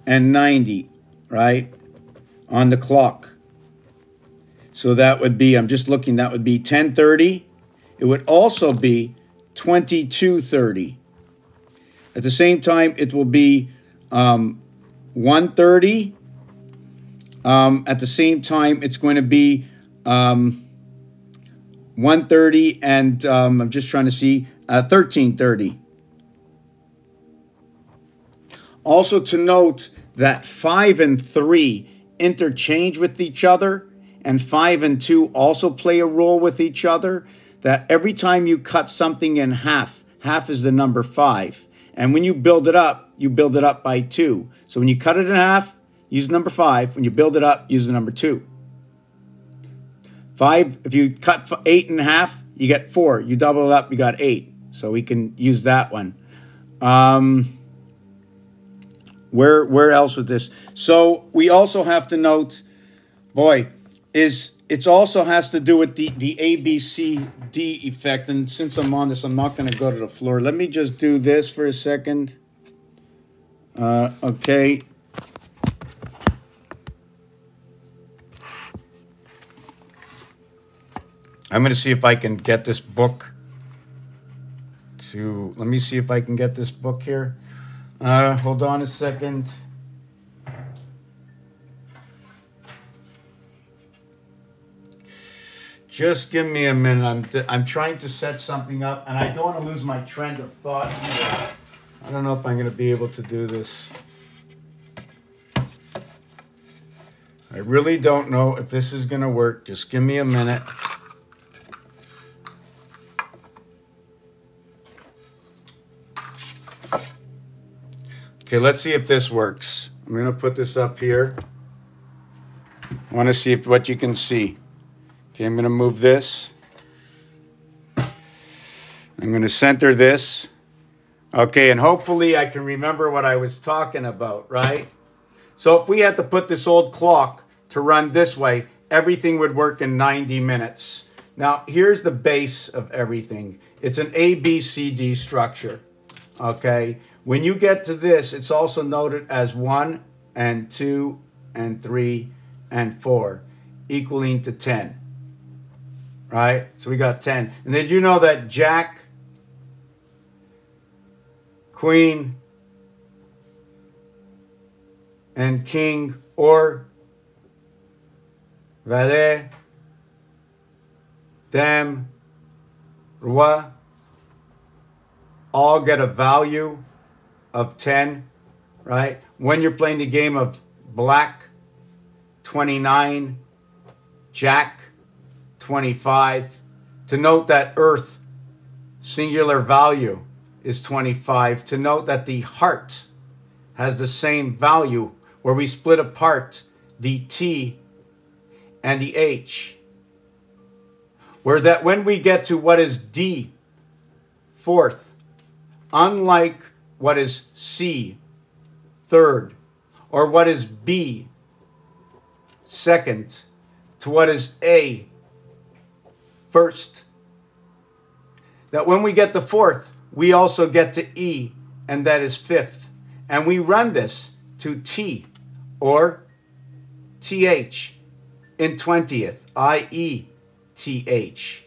and 90, right, on the clock. So that would be, I'm just looking, that would be 10:30. It would also be 22:30. At the same time, it will be 1:30. At the same time, it's going to be 1:30 and I'm just trying to see 13:30. Also to note that 5 and 3 interchange with each other, and 5 and 2 also play a role with each other. That every time you cut something in half, half is the number 5. And when you build it up by 2. So when you cut it in half, use the number 5. When you build it up, use the number 2. 5, if you cut 8 in half, you get 4. You double it up, you got 8. So we can use that one. Where else with this? So we also have to note, it also has to do with the ABCD effect. And since I'm on this, I'm not going to go to the floor. Let me just do this for a second. Okay. I'm going to see if I can get this book to, let me see if I can get this book here. Hold on a second. Just give me a minute. I'm trying to set something up, and I don't want to lose my trend of thought either. I don't know if I'm going to be able to do this. I really don't know if this is going to work. Just give me a minute. Okay, let's see if this works. I'm going to put this up here. I want to see what you can see. Okay, I'm going to move this. I'm going to center this. Okay, and hopefully I can remember what I was talking about, right? So if we had to put this old clock to run this way, everything would work in 90 minutes. Now, here's the base of everything. It's an ABCD structure, okay? When you get to this, it's also noted as 1 and 2 and 3 and 4, equaling to 10, right? So we got 10. And did you know that Jack, Queen, and King, or Valet, Dame, Roi, all get a value of 10, right? When you're playing the game of Black, 29, Jack, 25. To note that Earth, singular value, is 25. To note that the heart has the same value, where we split apart the T and the H. Where that when we get to what is D, fourth, unlike what is C, third, or what is B, second, to what is A, first, that when we get to fourth, we also get to E, and that is fifth. And we run this to T, or TH, in 20th, i.e. TH.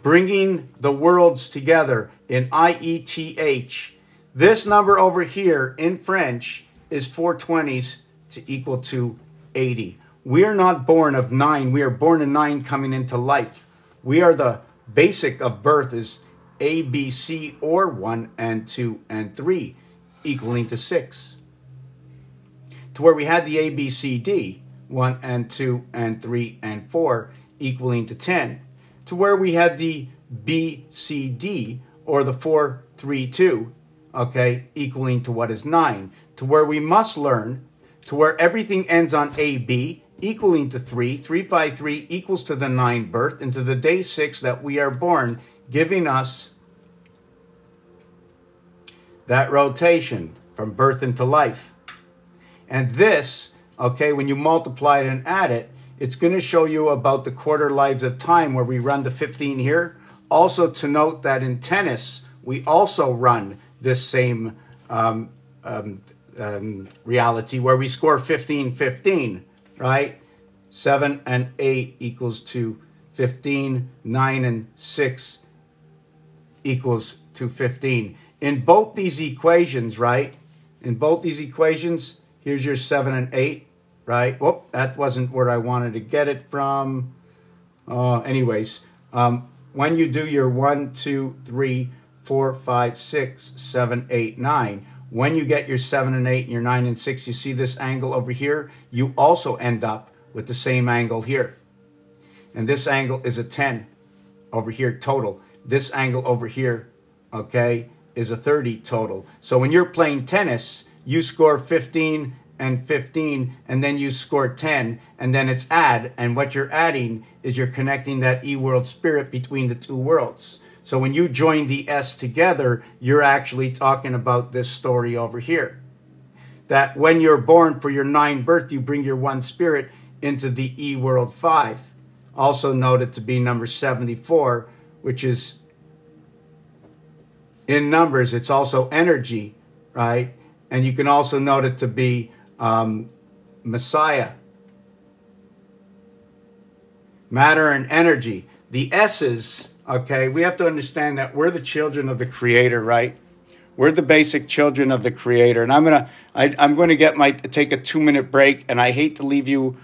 Bringing the worlds together in IETH. This number over here in French is 4/20 to equal to 80. We are not born of 9. We are born of 9 coming into life. We are the basic of birth is A, B, C, or 1 and 2 and 3, equaling to 6. To where we had the A, B, C, D, 1 and 2 and 3 and 4, equaling to 10. To where we had the B, C, D, or the 4, 3, 2, okay, equaling to what is 9. To where we must learn, to where everything ends on AB, equaling to 3. 3 by 3 equals to the 9 birth, and to the day 6 that we are born, giving us that rotation from birth into life. And this, okay, when you multiply it and add it, it's going to show you about the quarter lives of time, where we run the 15 here. Also to note that in tennis, we also run this same reality, where we score 15-15, right? 7 and 8 equals to 15. 9 and 6 equals to 15. In both these equations, right? In both these equations, here's your 7 and 8, right? Whoop, that wasn't where I wanted to get it from. Anyways, when you do your 1, 2, 3, 4, 5, 6, 7, 8, 9, when you get your 7 and 8 and your 9 and 6, you see this angle over here? You also end up with the same angle here. And this angle is a 10 over here total. This angle over here, okay, is a 30 total. So when you're playing tennis, you score 15 and 15, and then you score 10, and then it's add, and what you're adding is you're connecting that E-world spirit between the two worlds. So when you join the S together, you're actually talking about this story over here. That when you're born for your 9 birth, you bring your 1 spirit into the E-world 5. Also noted to be number 74, which is in numbers, it's also energy, right? And you can also note it to be Messiah. Matter and energy. The S's, okay, we have to understand that we're the children of the Creator, right? We're the basic children of the Creator. And I'm going to take a 2-minute break, and I hate to leave you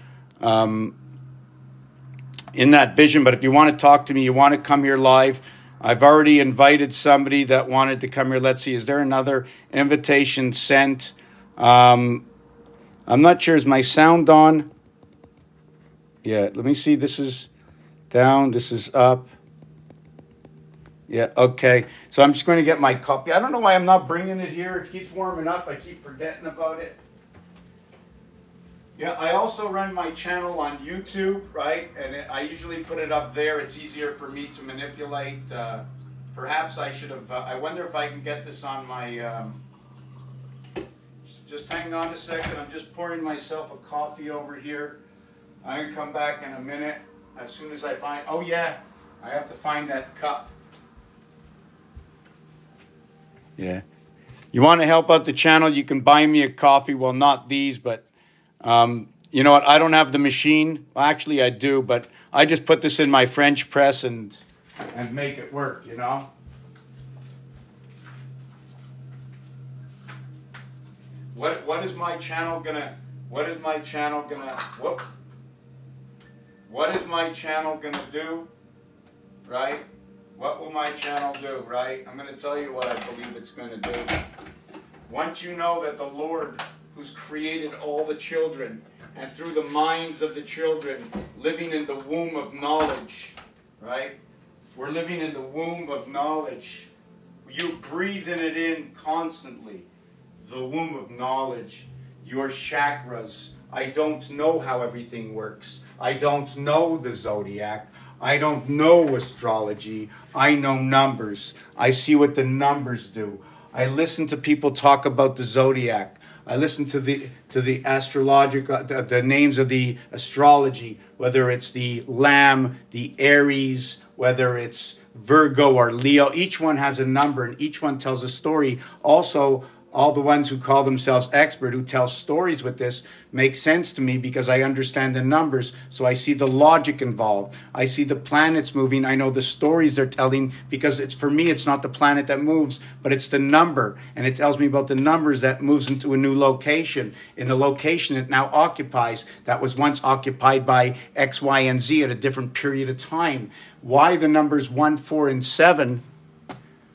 in that vision, but if you want to talk to me, you want to come here live, I've already invited somebody that wanted to come here. Let's see, is there another invitation sent? I'm not sure, is my sound on? Yeah, let me see, this is down, this is up. Yeah, okay, so I'm just going to get my copy. I don't know why I'm not bringing it here. It keeps warming up, I keep forgetting about it. Yeah, I also run my channel on YouTube, right? And I usually put it up there. It's easier for me to manipulate. Perhaps I should have, I wonder if I can get this on my, just hang on a second. I'm just pouring myself a coffee over here. I'm going to come back in a minute as soon as I find, oh yeah, I have to find that cup. Yeah. You want to help out the channel, you can buy me a coffee. Well, not these, but you know what? I don't have the machine. Well, actually, I do, but I just put this in my French press and make it work, you know? What is my channel gonna, what is my channel gonna, whoop. What is my channel gonna do, right? What will my channel do, right? I'm gonna tell you what I believe it's gonna do. Once you know that the Lord, who's created all the children, and through the minds of the children, living in the womb of knowledge, right? We're living in the womb of knowledge. You breathing it in constantly. The womb of knowledge. Your chakras. I don't know how everything works. I don't know the zodiac. I don't know astrology. I know numbers. I see what the numbers do. I listen to people talk about the zodiac. I listen to the astrological, the names of the astrology, whether it's the Lamb, the Aries, whether it's Virgo or Leo. Each one has a number and each one tells a story. Also, all the ones who call themselves expert, who tell stories with this, make sense to me because I understand the numbers. So I see the logic involved. I see the planets moving. I know the stories they're telling because it's, for me, it's not the planet that moves, but it's the number. And it tells me about the numbers that moves into a new location. In a location it now occupies that was once occupied by X, Y, and Z at a different period of time. Why the numbers 1, 4, and 7,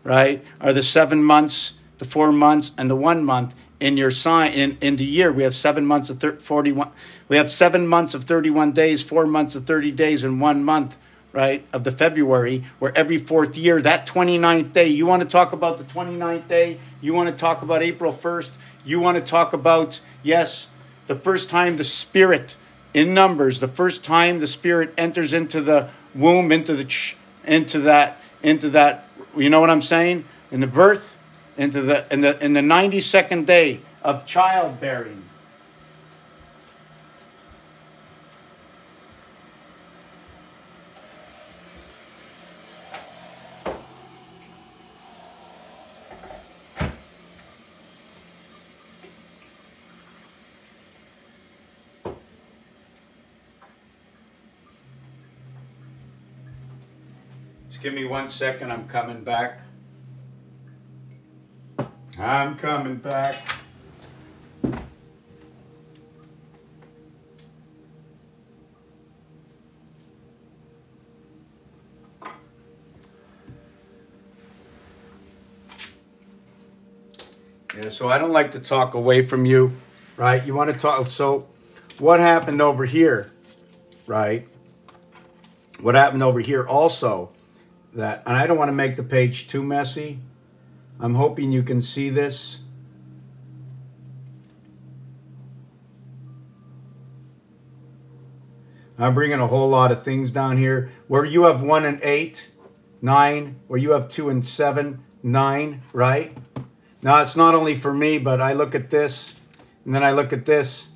right, are the 7 months, the 4 months, and the 1 month in your sign. In the year, we have 7 months of 41. We have 7 months of 31 days, 4 months of 30 days, and 1 month, right, of the February. Where every 4th year, that 29th day, you want to talk about the 29th day? You want to talk about April 1st? You want to talk about, yes, the first time the spirit in numbers, the first time the spirit enters into the womb, into that. You know what I'm saying? In the birth. In the 92nd day of childbearing. Just give me 1 second, I'm coming back. I'm coming back. Yeah, so I don't like to talk away from you, right? You want to talk, so what happened over here, right? What happened over here also, that, and I don't want to make the page too messy. I'm hoping you can see this. I'm bringing a whole lot of things down here. Where you have 1 and 8, 9. Where you have 2 and 7, 9, right? Now, it's not only for me, but I look at this, and then I look at this.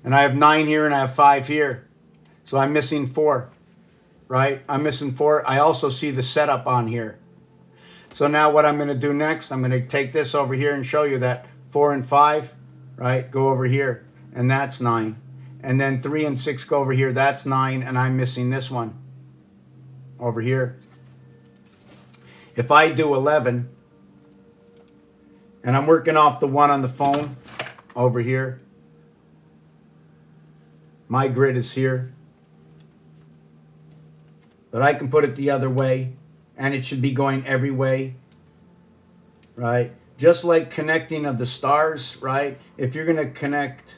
And I have 9 here, and I have 5 here. So I'm missing 4, right? I'm missing 4. I also see the setup on here. So now what I'm going to do next, I'm going to take this over here and show you that 4 and 5, right, go over here, and that's 9. And then 3 and 6 go over here, that's 9, and I'm missing this one over here. If I do 11, and I'm working off the one on the phone over here, my grid is here. But I can put it the other way. And it should be going every way, right? Just like connecting of the stars, right? If you're going to connect,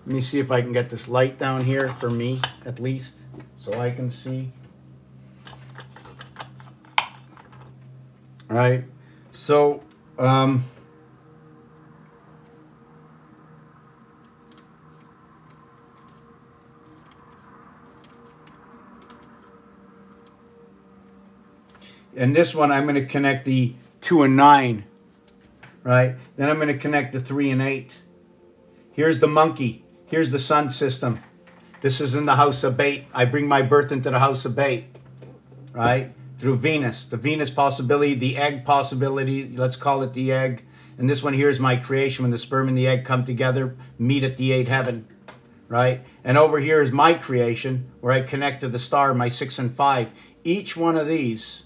let me see if I can get this light down here for me, at least, so I can see. Right? So, And this one, I'm going to connect the 2 and 9, right? Then I'm going to connect the 3 and 8. Here's the monkey. Here's the sun system. This is in the house of bait. I bring my birth into the house of bait, right? Through Venus. The Venus possibility, the egg possibility, let's call it the egg. And this one here is my creation when the sperm and the egg come together, meet at the 8th heaven, right? And over here is my creation where I connect to the star, my 6 and 5. Each one of these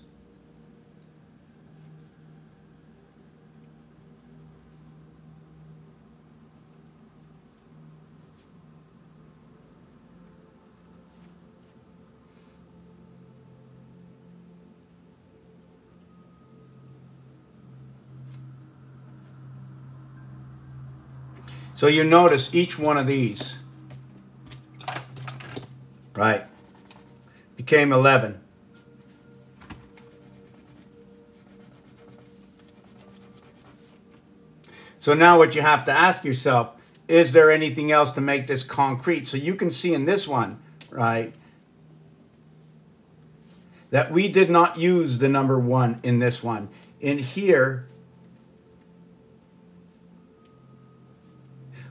so you notice each one of these, right, became 11. So now what you have to ask yourself, is there anything else to make this concrete? So you can see in this one, right, that we did not use the number 1 in this one. In here,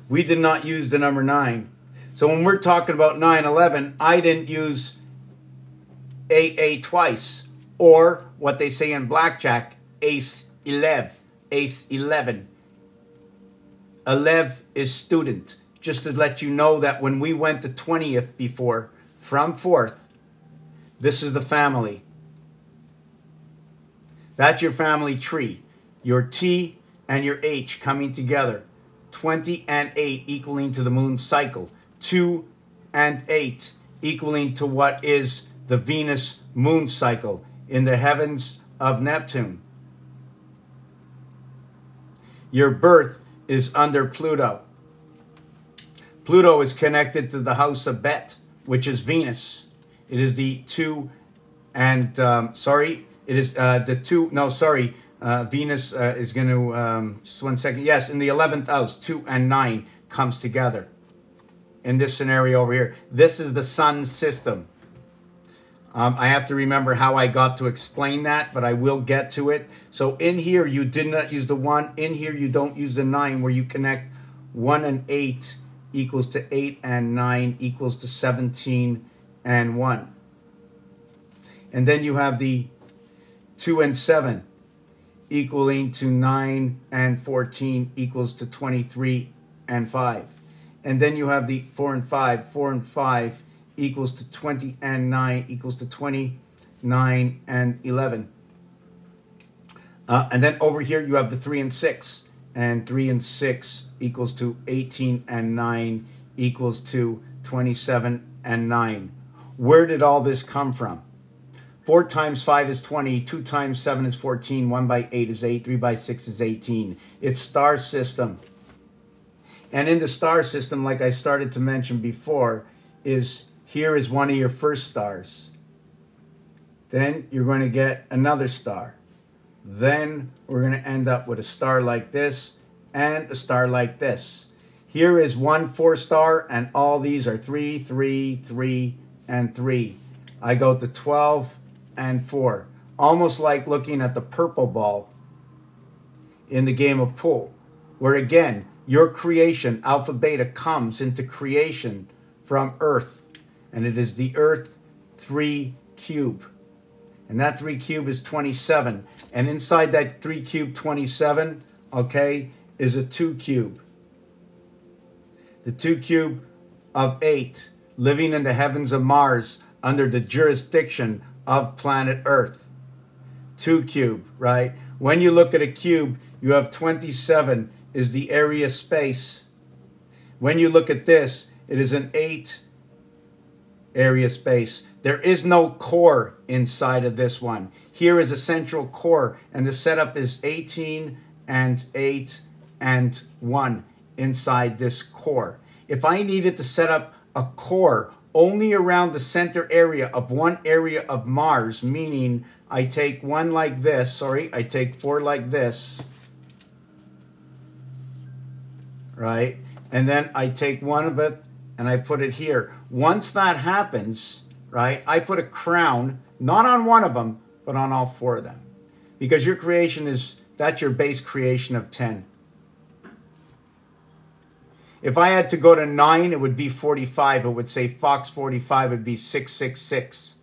we did not use the number 9. So when we're talking about 9/11, I didn't use AA twice, or what they say in blackjack, ace 11, ace 11. 11 is student. Just to let you know that when we went to 20th before, from 4th, this is the family. That's your family tree. Your T and your H coming together. 20 and 8 equaling to the moon cycle. 2 and 8 equaling to what is the Venus moon cycle in the heavens of Neptune. Your birth is under Pluto. Pluto is connected to the house of Bet, which is Venus. It is the 2 and, it is the 2, no, sorry, Venus is going to, just one second. Yes, in the 11th house, 2 and 9 comes together. In this scenario over here. This is the sun system. I have to remember how I got to explain that, but I will get to it. So in here, you did not use the 1. In here, you don't use the 9, where you connect 1 and 8 equals to 8 and 9 equals to 17 and 1. And then you have the 2 and 7 equaling to 9 and 14 equals to 23 and 5. And then you have the 4 and 5. 4 and 5 equals to 20 and 9 equals to 29 and 11. And then over here you have the 3 and 6. And 3 and 6 equals to 18 and 9 equals to 27 and 9. Where did all this come from? 4 times 5 is 20, 2 times 7 is 14, 1 by 8 is 8, 3 by 6 is 18. It's star system. And in the star system, like I started to mention before, is here is one of your first stars. Then you're going to get another star. Then we're going to end up with a star like this and a star like this. Here is 1 4-star, and all these are 3, 3, 3, and 3. I go to 12 and 4. Almost like looking at the purple ball in the game of pool, where again, your creation, alpha beta, comes into creation from Earth. And it is the Earth 3 cube. And that 3 cube is 27. And inside that 3 cube 27, okay, is a 2 cube. The 2 cube of 8, living in the heavens of Mars under the jurisdiction of planet Earth. 2 cube, right? When you look at a cube, you have 27 is the area space. When you look at this, it is an 8 area space. There is no core inside of this one. Here is a central core, and the setup is 18 and 8 and 1 inside this core. If I needed to set up a core only around the center area of one area of Mars, meaning I take one like this, I take 4 like this, right? And then I take one of it and I put it here. Once that happens, right, I put a crown, not on one of them, but on all 4 of them. Because your creation is, that's your base creation of 10. If I had to go to 9, it would be 45. It would say Fox 45 would be 666.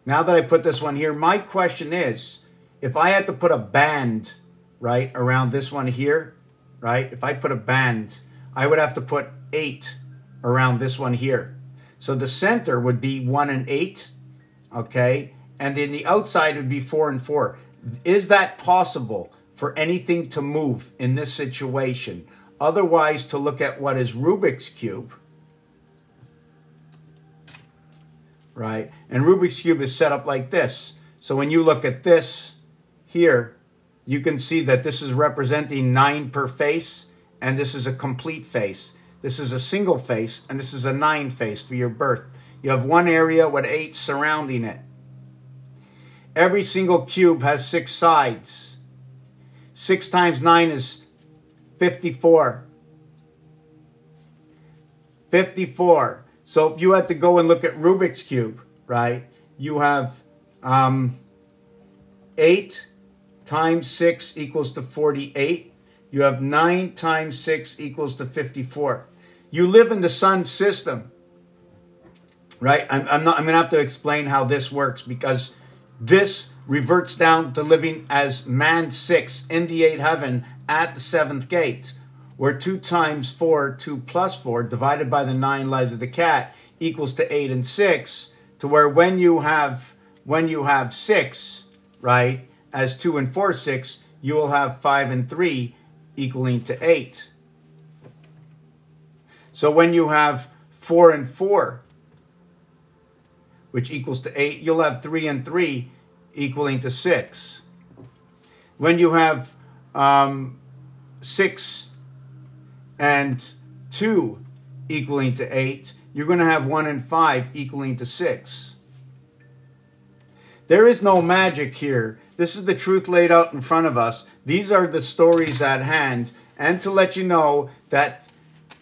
Now that I put this one here, my question is, if I had to put a band, right, around this one here, right, if I put a band, I would have to put 8 around this one here. So the center would be 1 and 8, okay, and then the outside would be 4 and 4. Is that possible for anything to move in this situation? Otherwise, to look at what is Rubik's Cube, right? And Rubik's Cube is set up like this. So when you look at this here, you can see that this is representing 9 per face, and this is a complete face. This is a single face, and this is a 9 face for your birth. You have one area with 8 surrounding it. Every single cube has 6 sides. 6 times 9 is 54. 54. So if you had to go and look at Rubik's Cube, right, you have 8 times 6 equals to 48. You have 9 times 6 equals to 54. You live in the sun system, right? I'm going to have to explain how this works, because this reverts down to living as man 6 in the 8th heaven at the 7th gate, where 2 times 4, 2 plus 4, divided by the 9 lives of the cat, equals to 8 and 6, to where when you have 6, right, as 2 and 4, 6, you will have 5 and 3 equaling to 8. So when you have 4 and 4, which equals to 8, you'll have 3 and 3 equaling to 6. When you have 6 and 2 equaling to 8, you're going to have 1 and 5 equaling to 6. There is no magic here. This is the truth laid out in front of us. These are the stories at hand. And to let you know that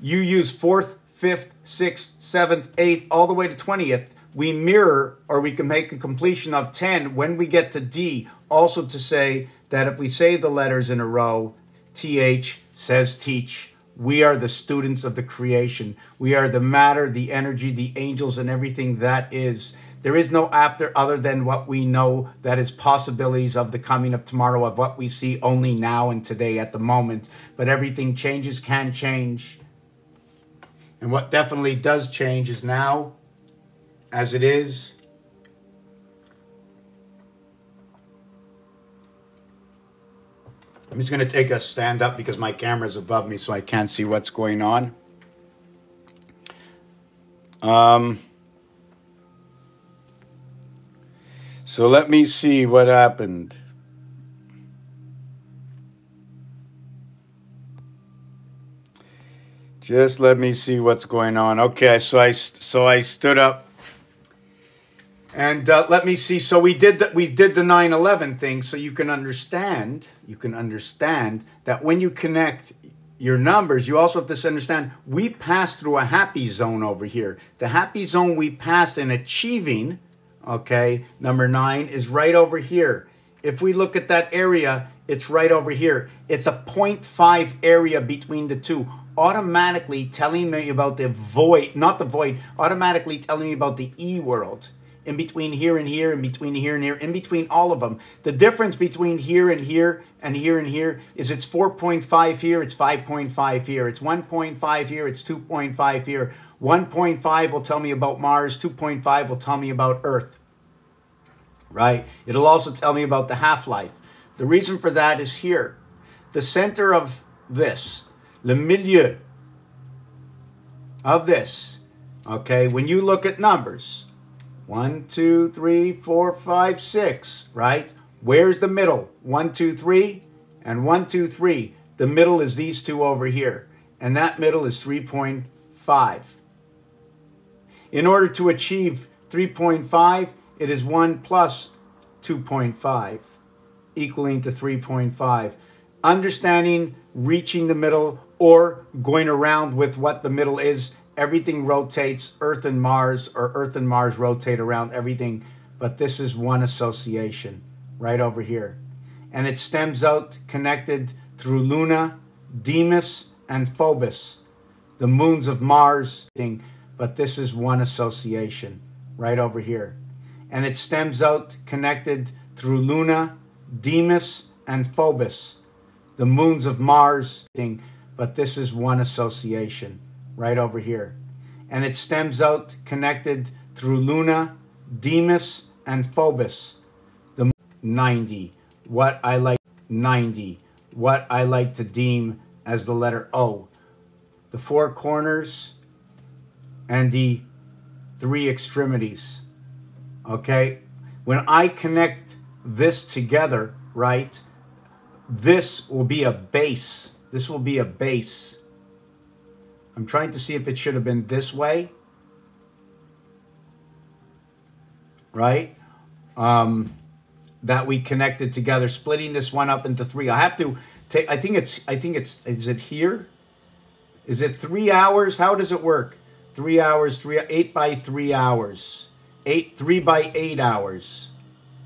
you use 4th, 5th, 6th, 7th, 8th, all the way to 20th. We mirror, or we can make a completion of 10 when we get to D. Also to say that if we say the letters in a row, TH says teach. We are the students of the creation. We are the matter, the energy, the angels, and everything that is. There is no after other than what we know, that is possibilities of the coming of tomorrow, of what we see only now and today at the moment. But everything changes, can change. And what definitely does change is now, as it is. I'm just going to take a stand up because my camera is above me, so I can't see what's going on. So let me see what happened. Just let me see what's going on. Okay, so I stood up, and let me see. So we did the 9/11 thing, so you can understand. You can understand that when you connect your numbers, you also have to understand we pass through a happy zone over here. The happy zone we pass in achieving, okay, number 9 is right over here. If we look at that area, it's right over here. It's a 0.5 area between the two, automatically telling me about the void, not the void, automatically telling me about the E world. In between here and here, in between here and here, in between all of them. The difference between here and here and here and here is it's 4.5 here, it's 5.5 here. It's 1.5 here, it's 2.5 here. 1.5 will tell me about Mars, 2.5 will tell me about Earth. Right? It'll also tell me about the half-life. The reason for that is here. The center of this, le milieu of this, okay, when you look at numbers, 1, 2, 3, 4, 5, 6, right? Where's the middle? 1, 2, 3, and 1, 2, 3. The middle is these two over here, and that middle is 3.5. In order to achieve 3.5, it is 1 plus 2.5, equaling to 3.5. Understanding, reaching the middle, or going around with what the middle is. Everything rotates, Earth and Mars, or Earth and Mars rotate around everything. but this is one association right over here. And it stems out connected through Luna, Deimos, and Phobos, the moons of Mars, but this is one association right over here. And it stems out connected through Luna, Deimos, and Phobos, the moons of Mars, but this is one association right over here. And it stems out connected through Luna, Deimos, and Phobos, the 90, what I like to deem as the letter O, the four corners and the three extremities. Okay, when I connect this together, right, this will be a base. This will be a base. I'm trying to see if it should have been this way, right? That we connected together, splitting this one up into three. I have to take, I think it's, is it here? Is it 3 hours? How does it work? 3 hours, 8 by 3 hours. 3 by 8 hours.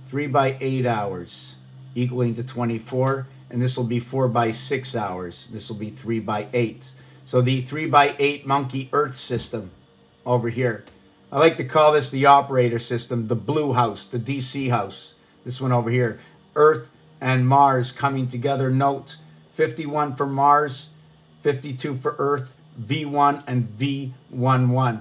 3 by 8 hours, equaling to 24. And this will be 4 by 6 hours. This will be 3 by 8. So the 3 by 8 monkey Earth system over here. I like to call this the operator system, the blue house, the DC house. This one over here, Earth and Mars coming together. Note 51 for Mars, 52 for Earth, V1 and V11.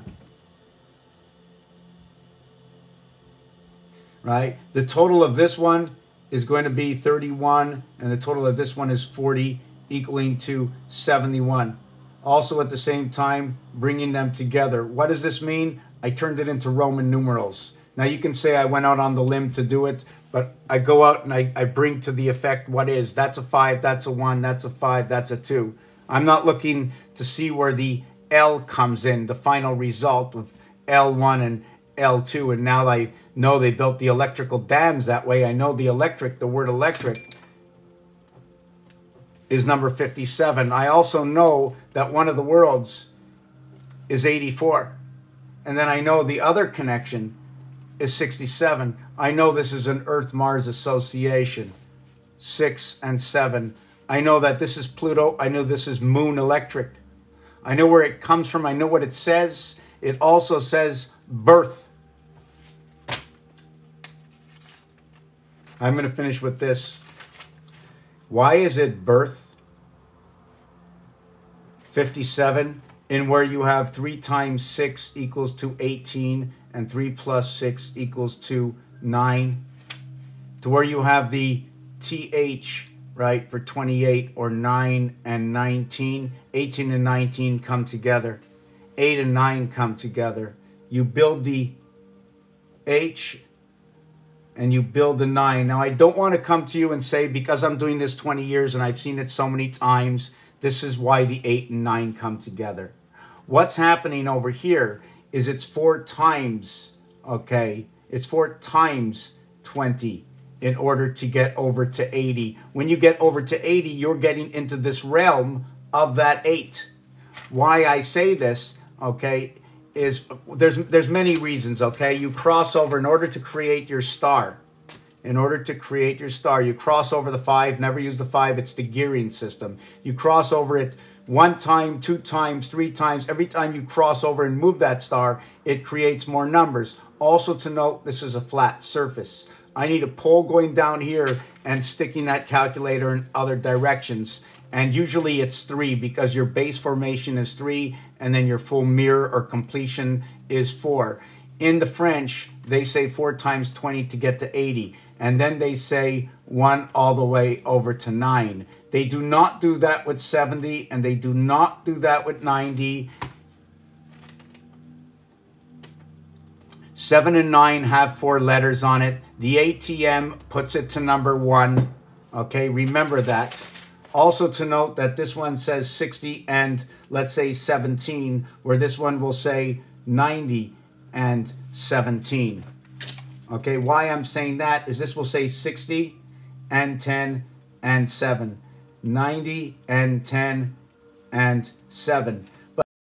Right? The total of this one is going to be 31, and the total of this one is 40, equaling to 71. Also at the same time, bringing them together. What does this mean? I turned it into Roman numerals. Now you can say I went out on the limb to do it, but I go out and I bring to the effect what is. That's a 5, that's a 1, that's a 5, that's a 2. I'm not looking to see where the L comes in, the final result of L1 and L2. And now I know they built the electrical dams that way. I know the word electric is number 57. I also know that one of the worlds is 84. And then I know the other connection is 67. I know this is an Earth-Mars association, 6 and 7. I know that this is Pluto. I know this is Moon Electric. I know where it comes from. I know what it says. It also says birth. I'm going to finish with this. Why is it birth? 57, in where you have 3 times 6 equals to 18, and 3 plus 6 equals to 9. To where you have the TH, right, for 28, or 9 and 19. 18 and 19 come together. 8 and 9 come together. You build the H and you build the 9. Now, I don't want to come to you and say, because I'm doing this 20 years and I've seen it so many times, this is why the 8 and 9 come together. What's happening over here is it's 4 times, okay? It's 4 times 20 in order to get over to 80. When you get over to 80, you're getting into this realm of that 8. Why I say this, okay, is there's many reasons, okay? You cross over in order to create your star. In order to create your star, you cross over the 5. Never use the 5. It's the gearing system. You cross over it 1 time, 2 times, 3 times. Every time you cross over and move that star, it creates more numbers. Also to note, this is a flat surface. I need a pole going down here and sticking that calculator in other directions. And usually it's 3, because your base formation is 3, and then your full mirror or completion is 4. In the French, they say 4 times 20 to get to 80. And then they say 1 all the way over to 9. They do not do that with 70, and they do not do that with 90. 7 and 9 have 4 letters on it. The ATM puts it to number 1. Okay, remember that. Also to note that this one says 60 and, let's say, 17, where this one will say 90 and 17. Okay, why I'm saying that is this will say 60 and 10 and 7. 90 and 10 and 7.